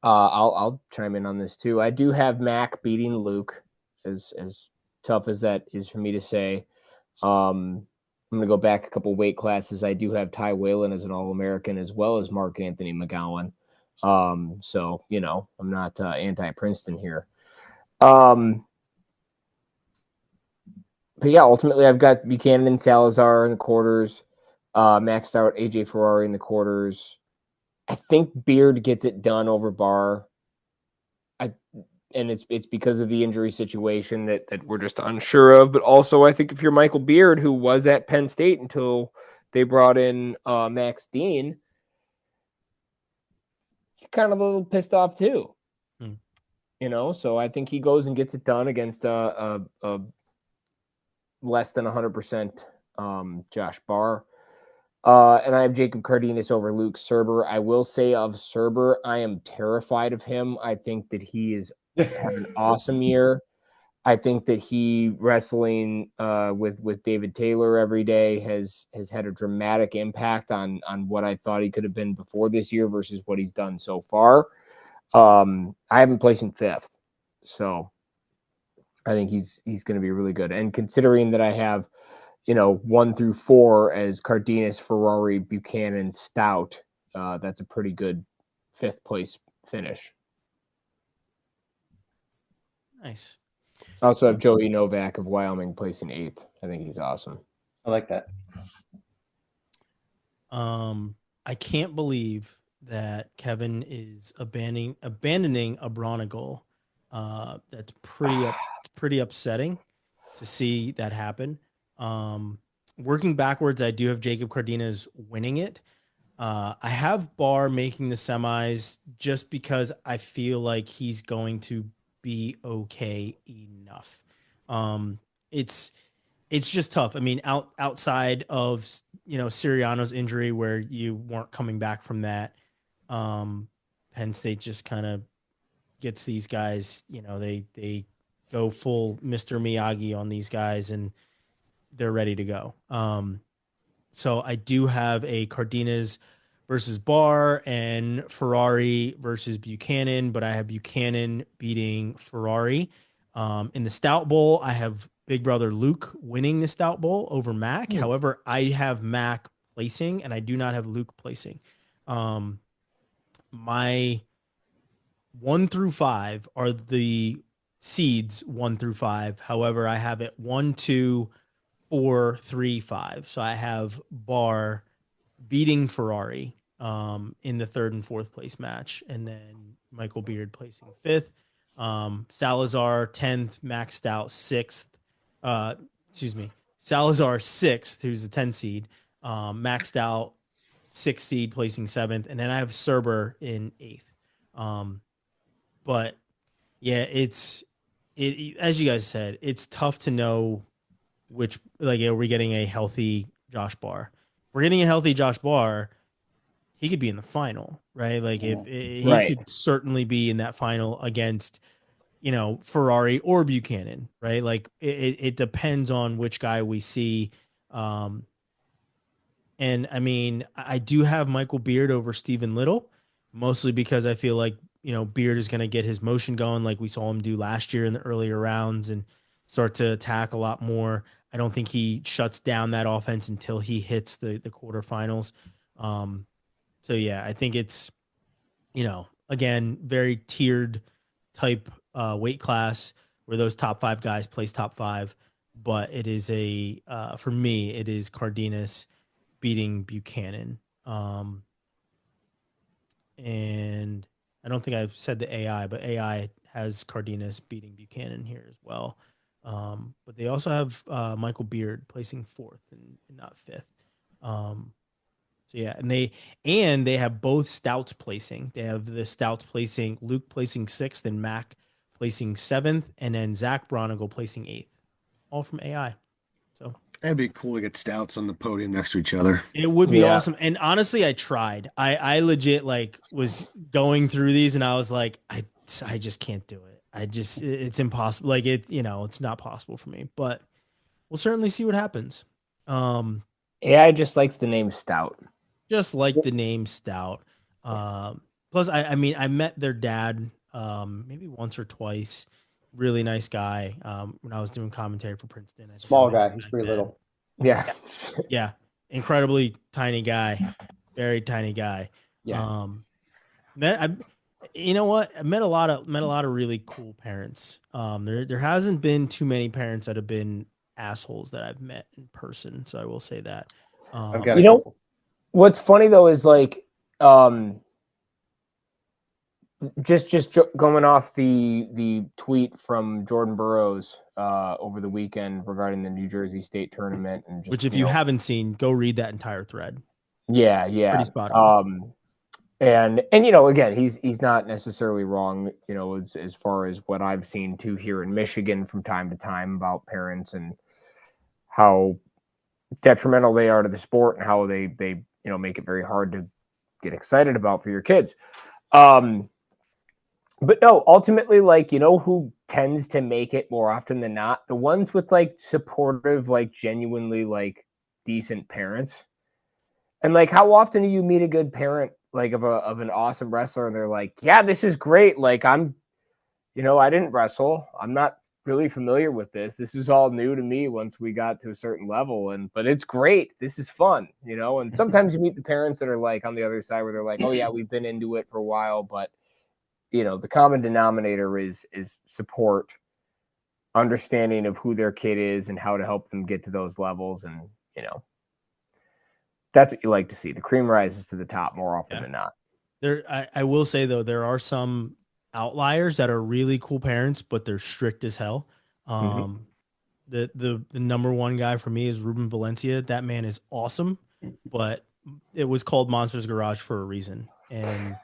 I'll chime in on this too. I do have Mac beating Luke, as tough as that is for me to say. I'm going to go back a couple weight classes. I do have Ty Whalen as an All-American as well as Mark Anthony McGowan. So, I'm not anti-Princeton here. But yeah, ultimately I've got Buchanan and Salazar in the quarters, maxed out AJ Ferrari in the quarters. I think Beard gets it done over Barr. And it's because of the injury situation that we're just unsure of. But also, I think if you're Michael Beard, who was at Penn State until they brought in Max Dean, you're kind of a little pissed off too. So I think he goes and gets it done against a less than 100% Josh Barr. And I have Jacob Cardenas over Luke Serber. I will say of Serber, I am terrified of him. I think that he is had an awesome year. I think that he wrestling with David Taylor every day has had a dramatic impact on what I thought he could have been before this year versus what he's done so far. I haven't placed him 5th, so I think he's going to be really good. And considering that I have 1 through 4 as Cardenas, Ferrari, Buchanan, Stout, that's a pretty good 5th place finish. Nice. I also have Joey Novak of Wyoming placing 8th. I think he's awesome. I like that. I can't believe that Kevin is abandoning a Bronigal. That's pretty upsetting to see that happen. Working backwards, I do have Jacob Cardenas winning it. I have Barr making the semis just because I feel like he's going to be okay enough. It's just tough. I mean, outside of Siriano's injury where you weren't coming back from that, Penn State just kind of gets these guys. They go full Mr. Miyagi on these guys and they're ready to go. So I do have a Cardenas versus Barr and Ferrari versus Buchanan, but I have Buchanan beating Ferrari. In the Stout Bowl, I have big brother Luke winning the Stout Bowl over Mac. However, I have Mac placing, and I do not have Luke placing. My 1 through 5 are the seeds 1 through 5. However, I have it 1, 2, 4, 3, 5. So I have Barr beating Ferrari in the 3rd and 4th place match, and then Michael Beard placing 5th. Salazar 10th, Max Stout 6th. Salazar 6th, who's the 10 seed. Max Stout 6th seed placing 7th, and then I have Cerber in 8th. But yeah, it as you guys said, it's tough to know which, like, are we getting a healthy Josh Barr? If we're getting a healthy Josh Barr, he could be in the final, right? Like if he could certainly be in that final against, Ferrari or Buchanan, right? Like it depends on which guy we see. And I mean, I do have Michael Beard over Stephen Little, mostly because I feel like, Beard is going to get his motion going like we saw him do last year in the earlier rounds and start to attack a lot more. I don't think he shuts down that offense until he hits the quarterfinals. So yeah, I think it's, again, very tiered type weight class where those top 5 guys place top 5, but it is for me, it is Cardenas beating Buchanan. And I don't think I've said the AI, but AI has Cardenas beating Buchanan here as well. But they also have Michael Beard placing 4th and not 5th. So yeah, and they have both Stouts placing. They have the Stouts placing, Luke placing 6th and Mac placing 7th, and then Zach Bronigal placing 8th, all from AI. So that'd be cool to get Stouts on the podium next to each other. It would be awesome. And honestly, I tried. I legit was going through these, and I was like, I just can't do it. It's impossible. Like it's not possible for me. But we'll certainly see what happens. AI just likes the name Stout. Just like the name Stout. Plus, I mean, I met their dad maybe once or twice. Really nice guy. When I was doing commentary for Princeton. Small guy. He's pretty little. Yeah. Yeah. Incredibly tiny guy. Very tiny guy. Yeah. You know what? I met a lot of really cool parents. There hasn't been too many parents that have been assholes that I've met in person. So I will say that. I've got a couple. What's funny though is like, just going off the tweet from Jordan Burroughs over the weekend regarding the New Jersey State tournament, and just, which if you haven't seen, go read that entire thread. Yeah. Pretty spot on. And again, he's not necessarily wrong, as far as what I've seen too here in Michigan from time to time about parents and how detrimental they are to the sport and how they make it very hard to get excited about for your kids. But no, ultimately, like, who tends to make it more often than not? The ones with like supportive, like genuinely like decent parents. And like, how often do you meet a good parent, like of an awesome wrestler, and they're like, yeah, this is great. Like I didn't wrestle. I'm not really familiar with this. This is all new to me once we got to a certain level, but it's great. This is fun, and sometimes you meet the parents that are like on the other side where they're like, oh yeah, we've been into it for a while, but the common denominator is support, understanding of who their kid is and how to help them get to those levels. And, that's what you like to see. The cream rises to the top more often than not. I will say though, there are some outliers that are really cool parents, but they're strict as hell. The number one guy for me is Ruben Valencia. That man is awesome, but it was called Monsters Garage for a reason. And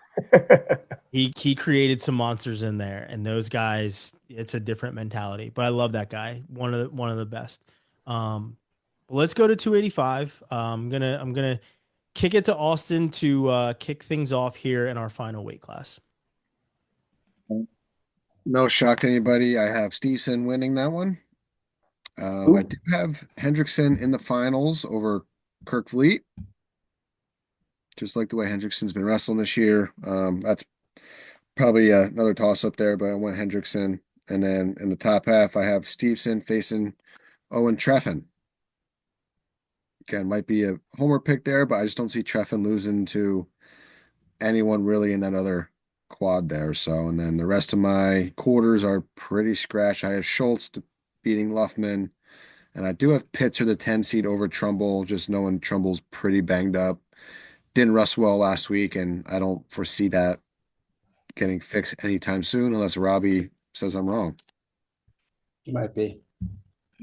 he created some monsters in there, and those guys, it's a different mentality, but I love that guy. One of the best. But let's go to 285. I'm going to kick it to Austin to kick things off here in our final weight class. No shock to anybody. I have Stevenson winning that one. I do have Hendrickson in the finals over Kirk Vliet. Just like the way Hendrickson's been wrestling this year. That's probably another toss up there, but I went Hendrickson. And then in the top half, I have Stevenson facing Owen Treffin. Again, might be a homer pick there, but I just don't see Treffin losing to anyone really in that other quad there. So, and then the rest of my quarters are pretty scratch. I have Schultz beating Luffman, and I do have Pitzer, the 10 seed over Trumbull, just knowing Trumbull's pretty banged up. Didn't rust well last week, and I don't foresee that getting fixed anytime soon unless Robbie says I'm wrong. Might be.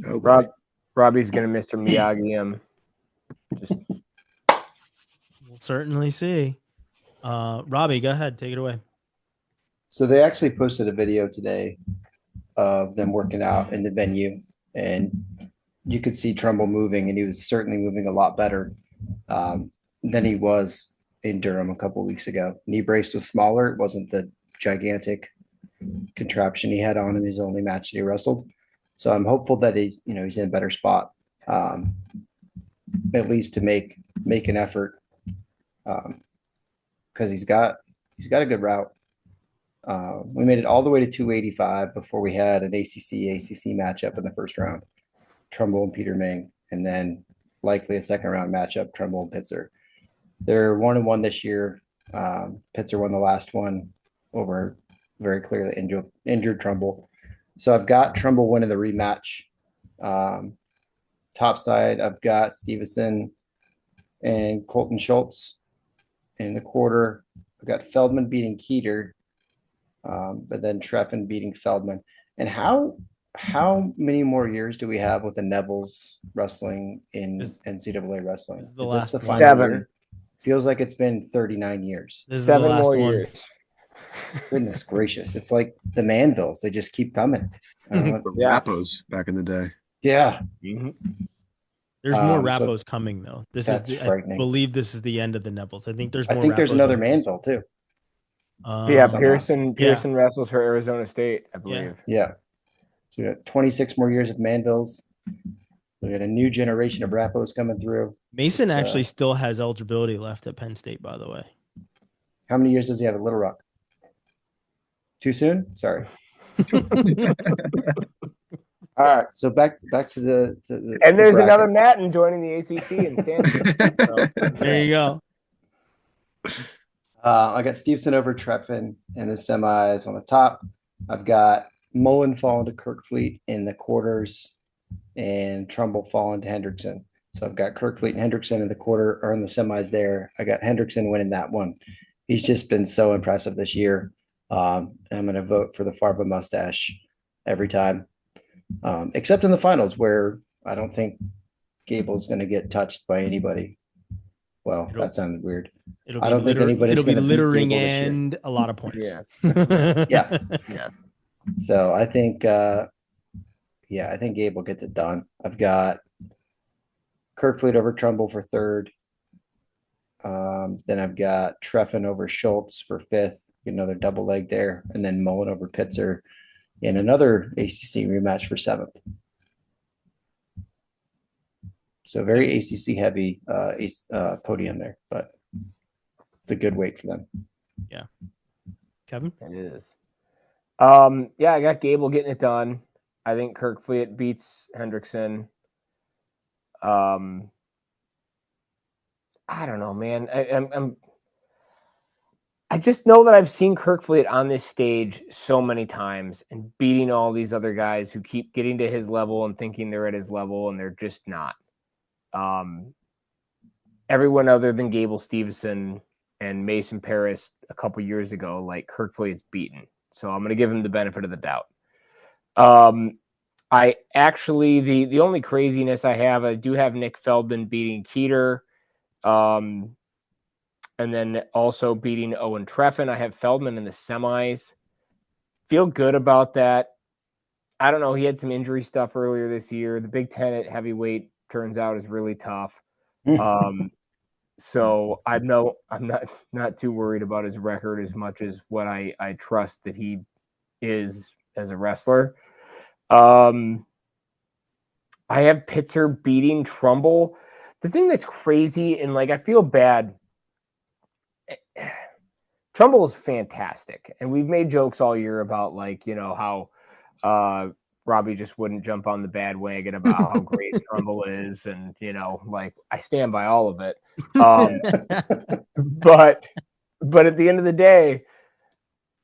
Oh, boy. Robbie's gonna Mr. Miyagi him. We'll certainly see. Robbie, go ahead. Take it away. So they actually posted a video today of them working out in the venue, and you could see Trumbull moving, and he was certainly moving a lot better than he was in Durham a couple of weeks ago. Knee brace was smaller. It wasn't the gigantic contraption he had on in his only match that he wrestled. So I'm hopeful that he's in a better spot, at least to make an effort, because he's got a good route. We made it all the way to 285 before we had an ACC matchup in the first round, Trumbull and Peter Ming, and then likely a second round matchup, Trumbull and Pitzer. They're 1-1 this year. Pitzer won the last one over very clearly injured Trumbull. So I've got Trumbull winning the rematch. Top side, I've got Stevenson and Colton Schultz in the quarter. I've got Feldman beating Keeter, but then Treffin beating Feldman. And how many more years do we have with the Neville's wrestling in NCAA wrestling? Is the last this the one. final 7. year? Feels like it's been 39 years. This is 7 the last more one. years. Goodness gracious. It's like the Manvilles. They just keep coming. I don't know what- The Rappos back in the day. yeah. Mm-hmm. There's more So Rappos coming though. that's I frightening. believe this is the end of the Neville's. I think there's I more. think there's Rappos another in this. Manville too. Yeah, Somehow. Pearson wrestles for Arizona State, I believe. Yeah. So we got 26 more years of Manvilles. We got a new generation of Rappos coming through. Mason It's, actually still has eligibility left at Penn State, by the way. How many years does he have at Little Rock? Too soon? Sorry. All right. So back to the And there's brackets. another Matten joining the ACC in Stanford. So, There you go. I got Stevenson over Treffin in the semis on the top. I've got Mullen falling to Kirkfleet in the quarters and Trumbull falling to Hendrickson. So I've got Kirkfleet and Hendrickson in the quarter or in the semis there. I got Hendrickson winning that one. He's just been so impressive this year. I'm going to vote for the Farva mustache every time, except in the finals where I don't think Gable's going to get touched by anybody. Well, that sounded weird. I don't think anybody's It'll be gonna beat littering Gable this year. and a lot of points. Yeah. Yeah. So I think, I think Gable gets it done. I've got Kirkfleet over Trumbull for third. Then I've got Treffin over Schultz for fifth. Get another double leg there, and then Mullen over Pitzer in another ACC rematch for seventh. So very ACC heavy podium there, but it's a good weight for them. Yeah. Kevin? It is. Yeah, I got Gable getting it done. I think Kirkfleet beats Hendrickson. I don't know, man. I just know that I've seen Kirkfleet on this stage so many times and beating all these other guys who keep getting to his level and thinking they're at his level, and they're just not. Everyone other than Gable Stevenson and Mason Paris a couple years ago, like Kirkfleet is beaten. So I'm going to give him the benefit of the doubt. I actually, the only craziness I do have Nick Feldman beating Keeter. And then also beating Owen Treffin. I have Feldman in the semis. Feel good about that. I don't know. He had some injury stuff earlier this year. The Big Ten at heavyweight turns out is really tough. So I'm not too worried about his record as much as what I trust that he is as a wrestler. I have Pitzer beating Trumbull. The thing that's crazy, and like I feel bad, Trumbull is fantastic. And we've made jokes all year about, like, you know, how Robbie just wouldn't jump on the bandwagon about how great Trumbull is, and like I stand by all of it. But at the end of the day,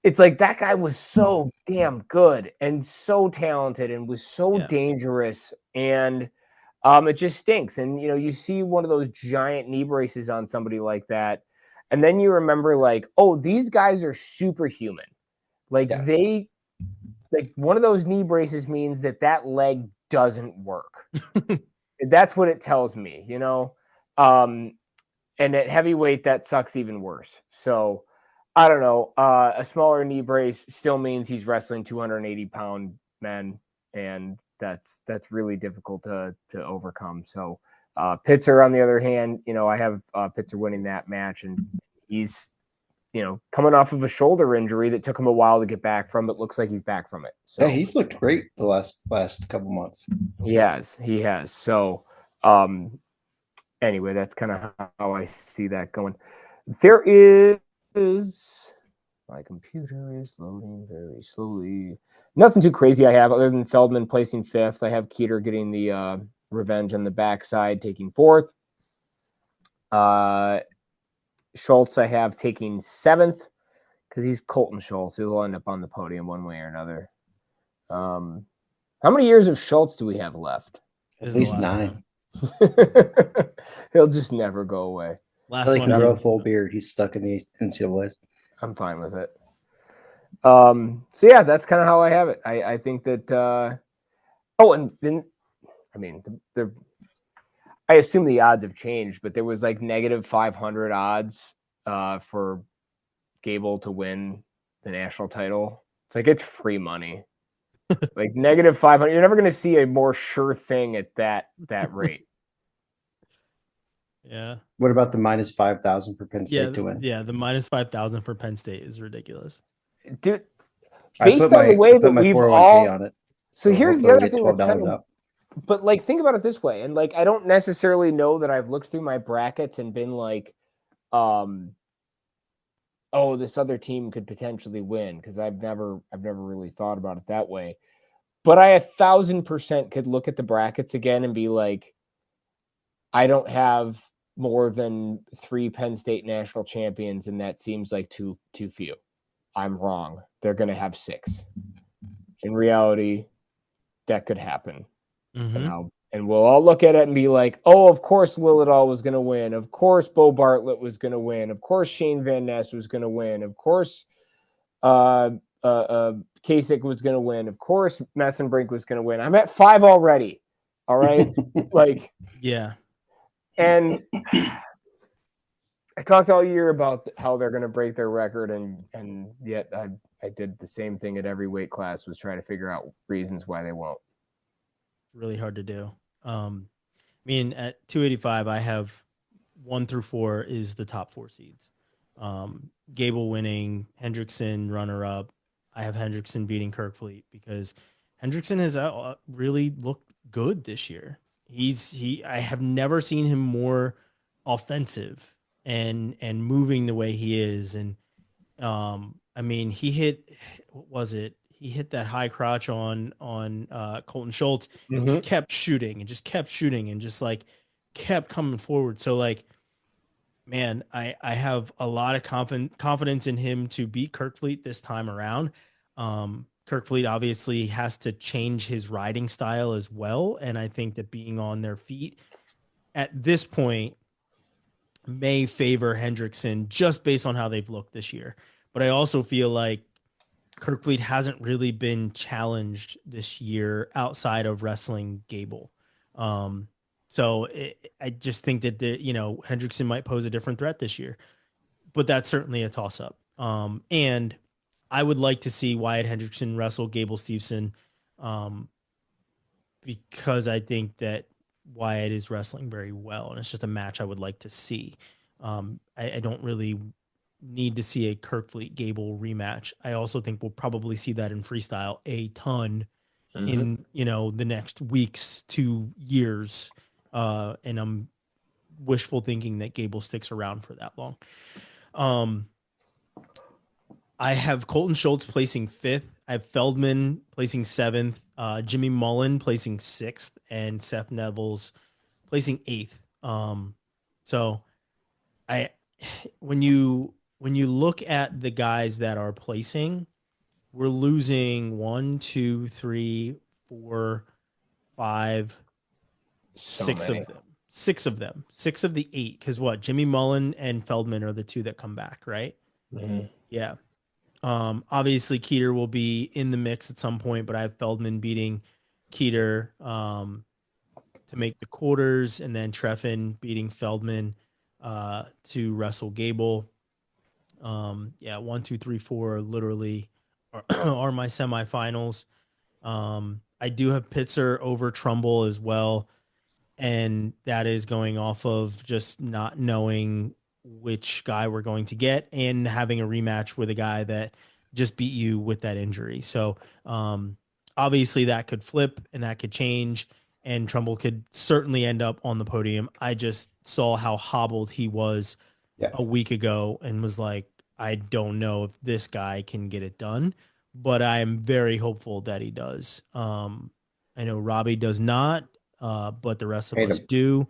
it's like that guy was so damn good and so talented and was so dangerous, and it just stinks. And you see one of those giant knee braces on somebody like that, and then you remember like, oh, these guys are superhuman. Like like one of those knee braces means that leg doesn't work. That's what it tells me, and at heavyweight, that sucks even worse. So I don't know. A smaller knee brace still means he's wrestling 280-pound men, and that's really difficult to overcome. So Pitzer, on the other hand, I have Pitzer winning that match, and he's coming off of a shoulder injury that took him a while to get back from. It looks like he's back from it. So yeah, he's looked great the last couple months. He has. So anyway, that's kind of how I see that going. There is my computer is loading very slowly. Nothing too crazy I have other than Feldman placing 5th. I have Keeter getting the revenge on the backside, taking 4th. Schultz I have taking 7th because he's Colton Schultz. He'll end up on the podium one way or another. How many years of Schultz do we have left? At least 9. He'll just never go away. Last one, grow a full beard. He's stuck in the NCAAs. I'm fine with it. So yeah, that's kind of how I have it. I think that. And then, I mean, I assume the odds have changed, but there was like negative 500 odds for Gable to win the national title. It's like it's free money. Like negative 500. You're never going to see a more sure thing at that rate. Yeah. What about the minus 5,000 for Penn State to win? Yeah, the minus 5,000 for Penn State is ridiculous. Dude, based on the way that we've all on it. So here's the other thing that's kind of, but like think about it this way, and like I don't necessarily know that I've looked through my brackets and been like, oh, this other team could potentially win, because I've never really thought about it that way. But I 1,000% could look at the brackets again and be like, I don't have more than 3 Penn State national champions, and that seems like too few. I'm wrong. They're going to have 6. In reality, that could happen. Mm-hmm. And we'll all look at it and be like, oh, of course Lillidahl was going to win. Of course Bo Bartlett was going to win. Of course Shane Van Ness was going to win. Of course Kasich was going to win. Of course Messenbrink was going to win. I'm at 5 already. All right? Like, yeah. And I talked all year about how they're going to break their record, and yet I did the same thing at every weight class, was trying to figure out reasons why they won't. Really hard to do. I mean, at 285, I have 1 through 4 is the top 4 seeds. Gable winning, Hendrickson runner-up. I have Hendrickson beating Kirkfleet because Hendrickson has really looked good this year. I have never seen him more offensive and moving the way he is. And I mean, he hit, what was it? He hit that high crotch on Colton Schultz. Mm-hmm. Just kept shooting and just like kept coming forward. So like, man, I have a lot of confidence in him to beat Kirkfleet this time around. Kirkfleet obviously has to change his riding style as well. And I think that being on their feet at this point may favor Hendrickson just based on how they've looked this year. But I also feel like Kirkfleet hasn't really been challenged this year outside of wrestling Gable. So I just think that Hendrickson might pose a different threat this year, but that's certainly a toss up. And I would like to see Wyatt Hendrickson wrestle Gable Steveson, because I think that Wyatt is wrestling very well, and it's just a match I would like to see. I don't really need to see a Kirkfleet Gable rematch. I also think we'll probably see that in freestyle a ton in the next weeks to years. And I'm wishful thinking that Gable sticks around for that long. I have Colton Schultz placing 5th. I have Feldman placing 7th, Jimmy Mullen placing 6th, and Seth Neville's placing 8th. So I when you look at the guys that are placing, we're losing 1, 2, 3, 4, 5, 6 of them. 6 of them. 6 of the 8. Because what? Jimmy Mullen and Feldman are the 2 that come back, right? Mm-hmm. Yeah. Obviously Keeter will be in the mix at some point, but I have Feldman beating Keeter to make the quarters, and then Treffin beating Feldman to wrestle Gable. 1, 2, 3, 4 literally are my semifinals. I do have Pitzer over Trumbull as well, and that is going off of just not knowing which guy we're going to get and having a rematch with a guy that just beat you with that injury. So obviously that could flip and that could change, and Trumbull could certainly end up on the podium. I just saw how hobbled he was a week ago and was like, I don't know if this guy can get it done, but I am very hopeful that he does. I know Robbie does not, but the rest of us do.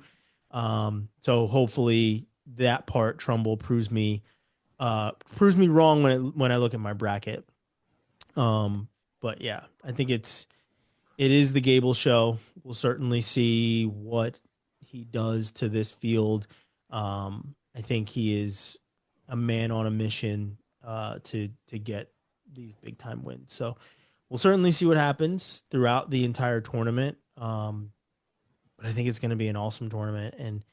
So hopefully that part Trumbull proves me wrong when I look at my bracket. But yeah, I think it is the Gable show. We'll certainly see what he does to this field. I think he is a man on a mission to get these big time wins. So we'll certainly see what happens throughout the entire tournament. But I think it's going to be an awesome tournament, and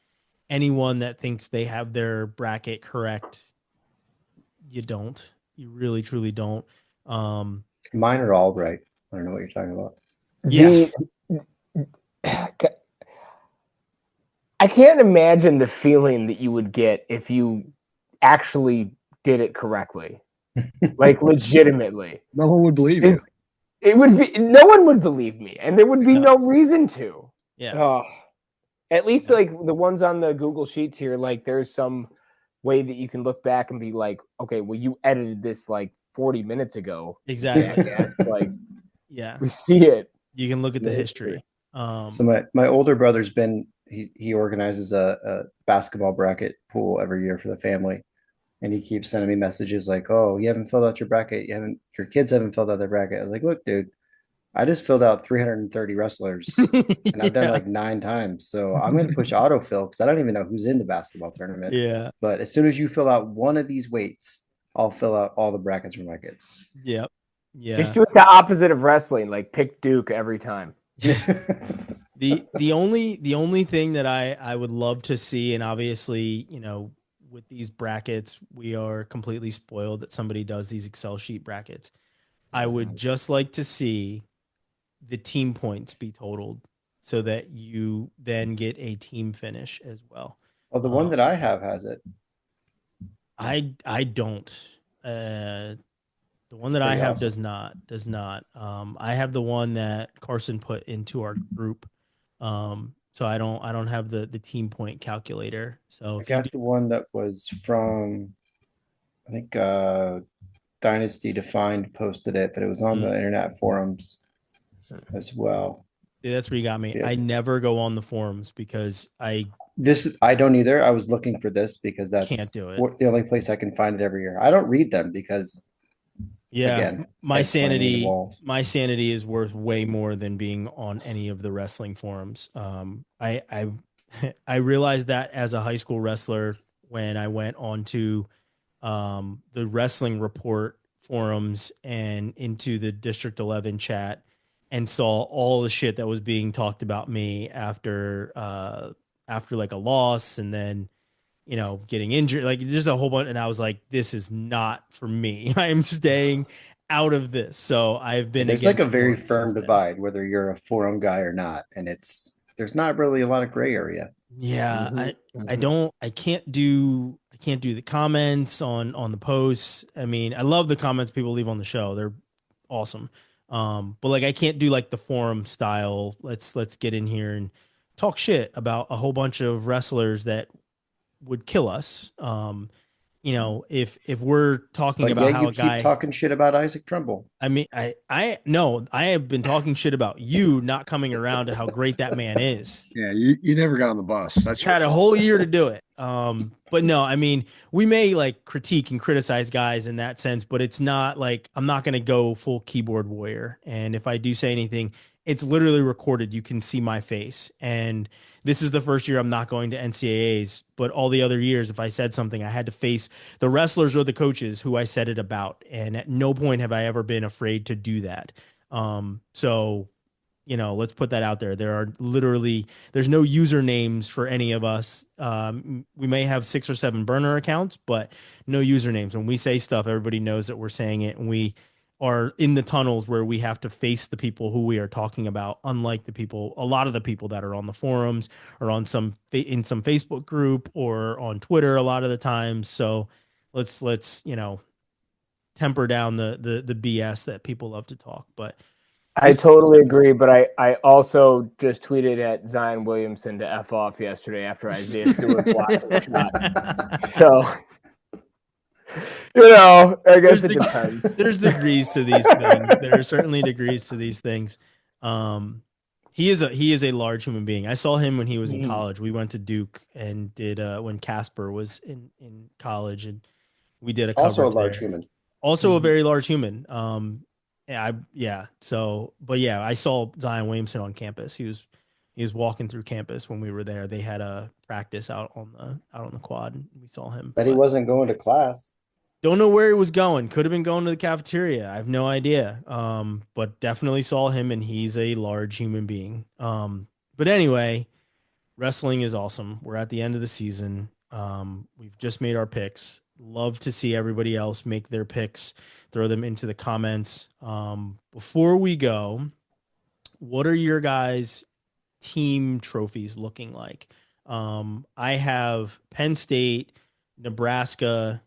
anyone that thinks they have their bracket correct, you don't. You really, truly don't. Mine are all right. I don't know what you're talking about. Yeah. I can't imagine the feeling that you would get if you actually did it correctly, like legitimately. No one would believe you. It would be, no one would believe me, and there would be no reason to. Yeah. At least like the ones on the Google Sheets here, like there's some way that you can look back and be like, okay, well, you edited this like 40 minutes ago. Exactly. Like, yeah, we see it. You can look at the history. So my older brother's been, he organizes a basketball bracket pool every year for the family. And he keeps sending me messages like, oh, you haven't filled out your bracket. Your kids haven't filled out their bracket. I was like, look, dude, I just filled out 330 wrestlers and I've done like 9 times. So I'm going to push autofill because I don't even know who's in the basketball tournament. Yeah. But as soon as you fill out one of these weights, I'll fill out all the brackets for my kids. Yep. Yeah. Just do it the opposite of wrestling, like pick Duke every time. The only thing that I would love to see, and obviously, with these brackets, we are completely spoiled that somebody does these Excel sheet brackets. I would just like to see the team points be totaled so that you then get a team finish as well. Well, the one that I have has it. I don't. The one that I have does not. I have the one that Carson put into our group. So I don't have the team point calculator. So I got the one that was from, I think Dynasty Defined posted it, but it was on the internet forums as well. Yeah, that's where you got me. Yes. I never go on the forums because I don't either. I was looking for this because that's can't do it. The only place I can find it every year. I don't read them because again, my sanity is worth way more than being on any of the wrestling forums. I realized that as a high school wrestler when I went on to the Wrestling Report forums and into the District 11 chat and saw all the shit that was being talked about me after like a loss and then getting injured, like just a whole bunch. And I was like, this is not for me. I am staying out of this. So I've been, there's like a very firm divide, whether you're a forum guy or not. And there's not really a lot of gray area. Yeah. I can't do the comments on the posts. I mean, I love the comments people leave on the show. They're awesome. But like, I can't do like the forum style. Let's get in here and talk shit about a whole bunch of wrestlers that would kill us. you know, if we're talking But about yeah, how you a keep guy, talking shit about Isaac Trumbull. I mean, I no, I have been talking shit about you not coming around to how great that man is. Yeah, you never got on the bus. That's your Had a fault. whole year to do it. But no, I mean, we may like critique and criticize guys in that sense, but it's not like I'm not going to go full keyboard warrior. And if I do say anything, it's literally recorded. You can see my face. And this is the first year I'm not going to NCAAs, but all the other years, if I said something, I had to face the wrestlers or the coaches who I said it about. And at no point have I ever been afraid to do that. So you know, let's put that out there. There's no usernames for any of us. We may have 6 or 7 burner accounts, but no usernames. When we say stuff, everybody knows that we're saying it, and we are in the tunnels where we have to face the people who we are talking about, unlike a lot of the people that are on the forums or in some Facebook group or on Twitter a lot of the times. So let's, you know, temper down the BS that people love to talk, but I totally agree, but I also just tweeted at Zion Williamson to F off yesterday after Isaiah Stewart blocked the shot. So, you know, I guess it depends. There's degrees to these things. There are certainly degrees to these things. He is a large human being. I saw him when he was in college. We went to Duke and did when Casper was in college, and we did a coverage Also a large there. human. Also a very large human. So, but yeah, I saw Zion Williamson on campus. He was walking through campus when we were there. They had a practice out on the quad, and we saw him. But he wasn't going to class. Don't know where he was going. Could have been going to the cafeteria. I have no idea. But definitely saw him, and he's a large human being. But anyway, wrestling is awesome. We're at the end of the season. We've just made our picks. Love to see everybody else make their picks, throw them into the comments. Before we go, what are your guys' team trophies looking like? I have Penn State, Nebraska,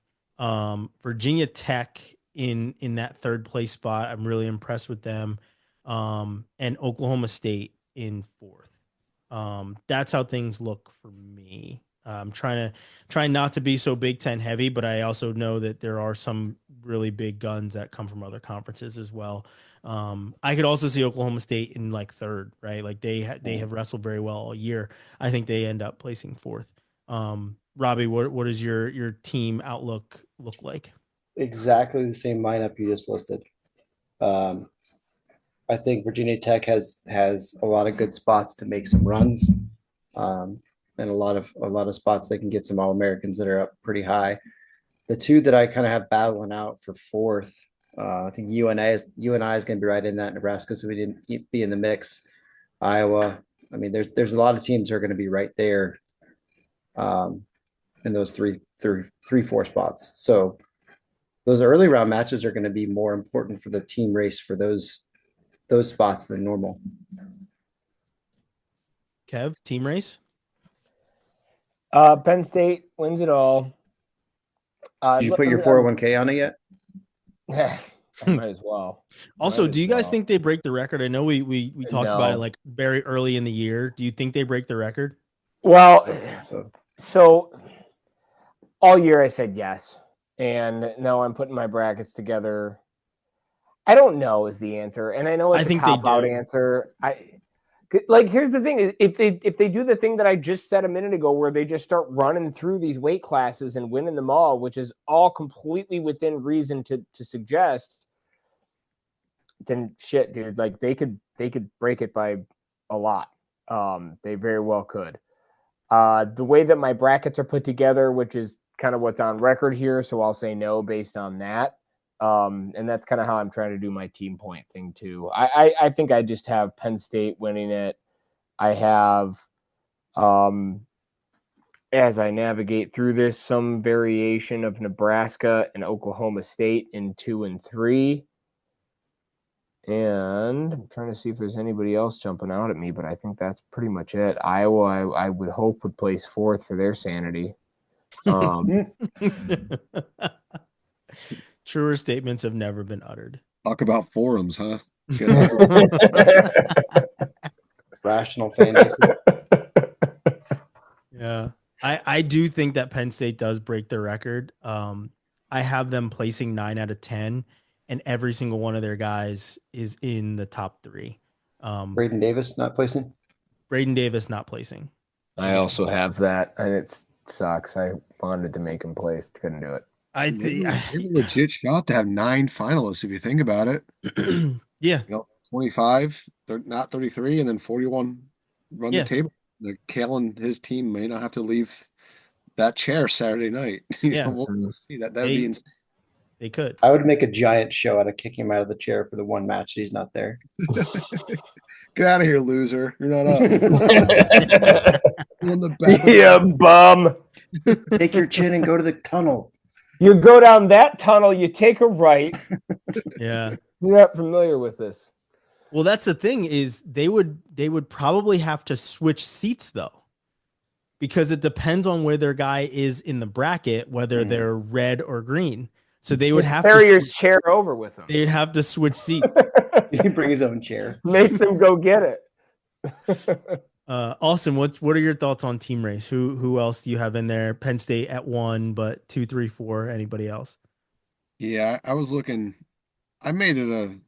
Virginia Tech in that third place spot. I'm really impressed with them. And Oklahoma State in fourth. That's how things look for me. I'm trying not to be so Big Ten heavy, but I also know that there are some really big guns that come from other conferences as well. I could also see Oklahoma State in like third, right? Like they have wrestled very well all year. I think they end up placing fourth. Robbie, what does your team outlook look like? Exactly the same lineup you just listed. I think Virginia Tech has a lot of good spots to make some runs. And a lot of spots they can get some All-Americans that are up pretty high. The two that I kind of have battling out for fourth, I think UNI is going to be right in that. Nebraska, so we didn't be in the mix. Iowa, I mean, there's a lot of teams that are going to be right there, in those three, 4 spots. So those early round matches are going to be more important for the team race for those spots than normal. Kev, team race. Penn State wins it all. Did you put your 401k on it yet? Yeah, I might as well. Also, do you guys think they break the record? I know we talked about it like very early in the year. Do you think they break the record? Well, so all year I said yes, and now I'm putting my brackets together. I don't know is the answer, and I know it's a cop-out answer. Here's the thing: if they do the thing that I just said a minute ago, where they just start running through these weight classes and winning them all, which is all completely within reason to suggest, then shit, dude. Like they could break it by a lot. They very well could. The way that my brackets are put together, which is kind of what's on record here, so I'll say no based on that. And that's kind of how I'm trying to do my team point thing too. I think I just have Penn State winning it. I have, as I navigate through this, some variation of Nebraska and Oklahoma State in 2 and 3. And I'm trying to see if there's anybody else jumping out at me, but I think that's pretty much it. Iowa, I would hope would place 4th for their sanity. Truer statements have never been uttered. Talk about forums, huh? Rational fan bases. Yeah. I do think that Penn State does break their record. I have them placing 9 out of 10, and every single one of their guys is in the top 3. Braden Davis not placing. Braden Davis not placing. I also have that, and it sucks. I wanted to make him place, couldn't do it. Maybe a legit shot to have 9 finalists if you think about it. Yeah. 25, they're not 33, and then 41 run the table. Kale and his team may not have to leave that chair Saturday night. We'll see that. That would be insane. They could. I would make a giant show out of kicking him out of the chair for the one match that he's not there. Get out of here, loser. You're not up. On the back bum. Take your chin and go to the tunnel. You go down that tunnel, you take a right. Yeah. You're not familiar with this. Well, that's the thing is they would probably have to switch seats though, because it depends on where their guy is in the bracket, whether they're red or green. So they would have to carry your chair over with him. They'd have to switch seats. He can bring his own chair. Make them go get it. Austin, what are your thoughts on team race? Who else do you have in there? Penn State at 1, but 2, 3, 4. Anybody else? Yeah, I was looking. I made it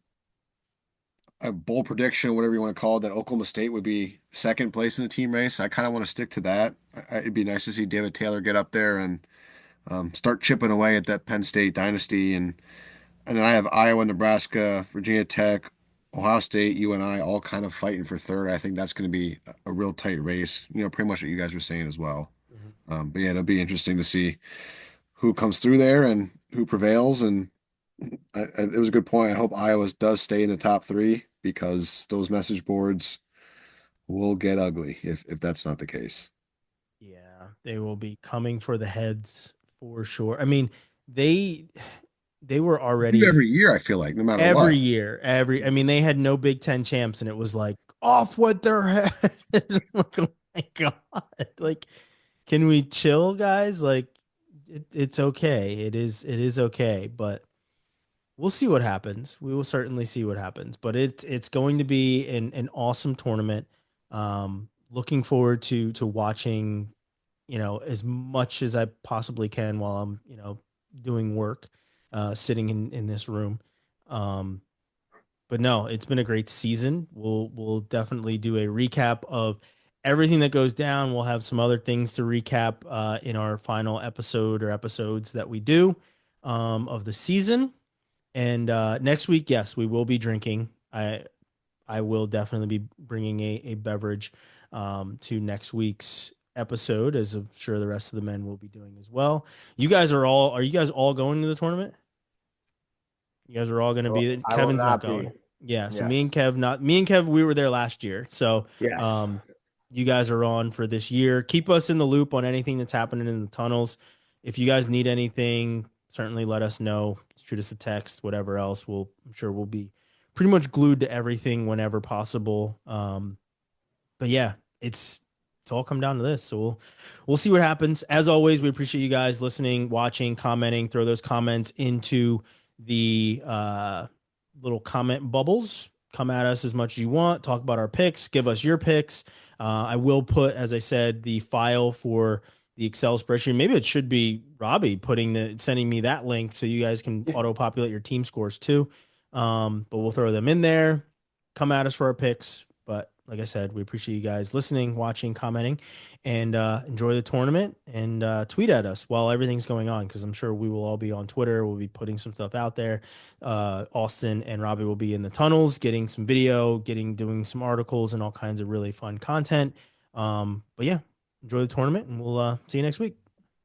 a bold prediction, whatever you want to call it, that Oklahoma State would be second place in the team race. I kind of want to stick to that. It'd be nice to see David Taylor get up there and start chipping away at that Penn State dynasty. And then I have Iowa, Nebraska, Virginia Tech, Ohio State, UNI, all kind of fighting for third. I think that's going to be a real tight race. Pretty much what you guys were saying as well. But yeah, it'll be interesting to see who comes through there and who prevails. And it was a good point. I hope Iowa does stay in the top 3 because those message boards will get ugly if that's not the case. Yeah, they will be coming for the heads for sure. I mean, they were already every year. I feel like no matter what. Every year. I mean, they had no Big Ten champs, and it was like off with their head. Like, oh my god! Like, can we chill, guys? Like, it's okay. It is okay, but we'll see what happens. We will certainly see what happens, but it's going to be an awesome tournament. Looking forward to watching, as much as I possibly can while I'm, doing work, sitting in this room. But no, it's been a great season. We'll definitely do a recap of everything that goes down. We'll have some other things to recap in our final episode or episodes that we do of the season. And next week, yes, we will be drinking. I will definitely be bringing a beverage to next week's episode, as I'm sure the rest of the men will be doing as well. Are you guys all going to the tournament? You guys are all going to be. Kevin's not going. Yeah, so me and Kev, we were there last year. So you guys are on for this year. Keep us in the loop on anything that's happening in the tunnels. If you guys need anything, certainly let us know. Shoot us a text, whatever else. I'm sure we'll be pretty much glued to everything whenever possible. But yeah, it's all come down to this. So we'll see what happens. As always, we appreciate you guys listening, watching, commenting. Throw those comments into the little comment bubbles. Come at us as much as you want. Talk about our picks. Give us your picks. I will put, as I said, the file for the Excel spreadsheet. Maybe it should be Robbie sending me that link so you guys can auto-populate your team scores too. But we'll throw them in there. Come at us for our picks. But like I said, we appreciate you guys listening, watching, commenting, and enjoy the tournament, and tweet at us while everything's going on, because I'm sure we will all be on Twitter. We'll be putting some stuff out there. Austin and Robbie will be in the tunnels, getting some video, doing some articles and all kinds of really fun content. But yeah, enjoy the tournament, and we'll see you next week.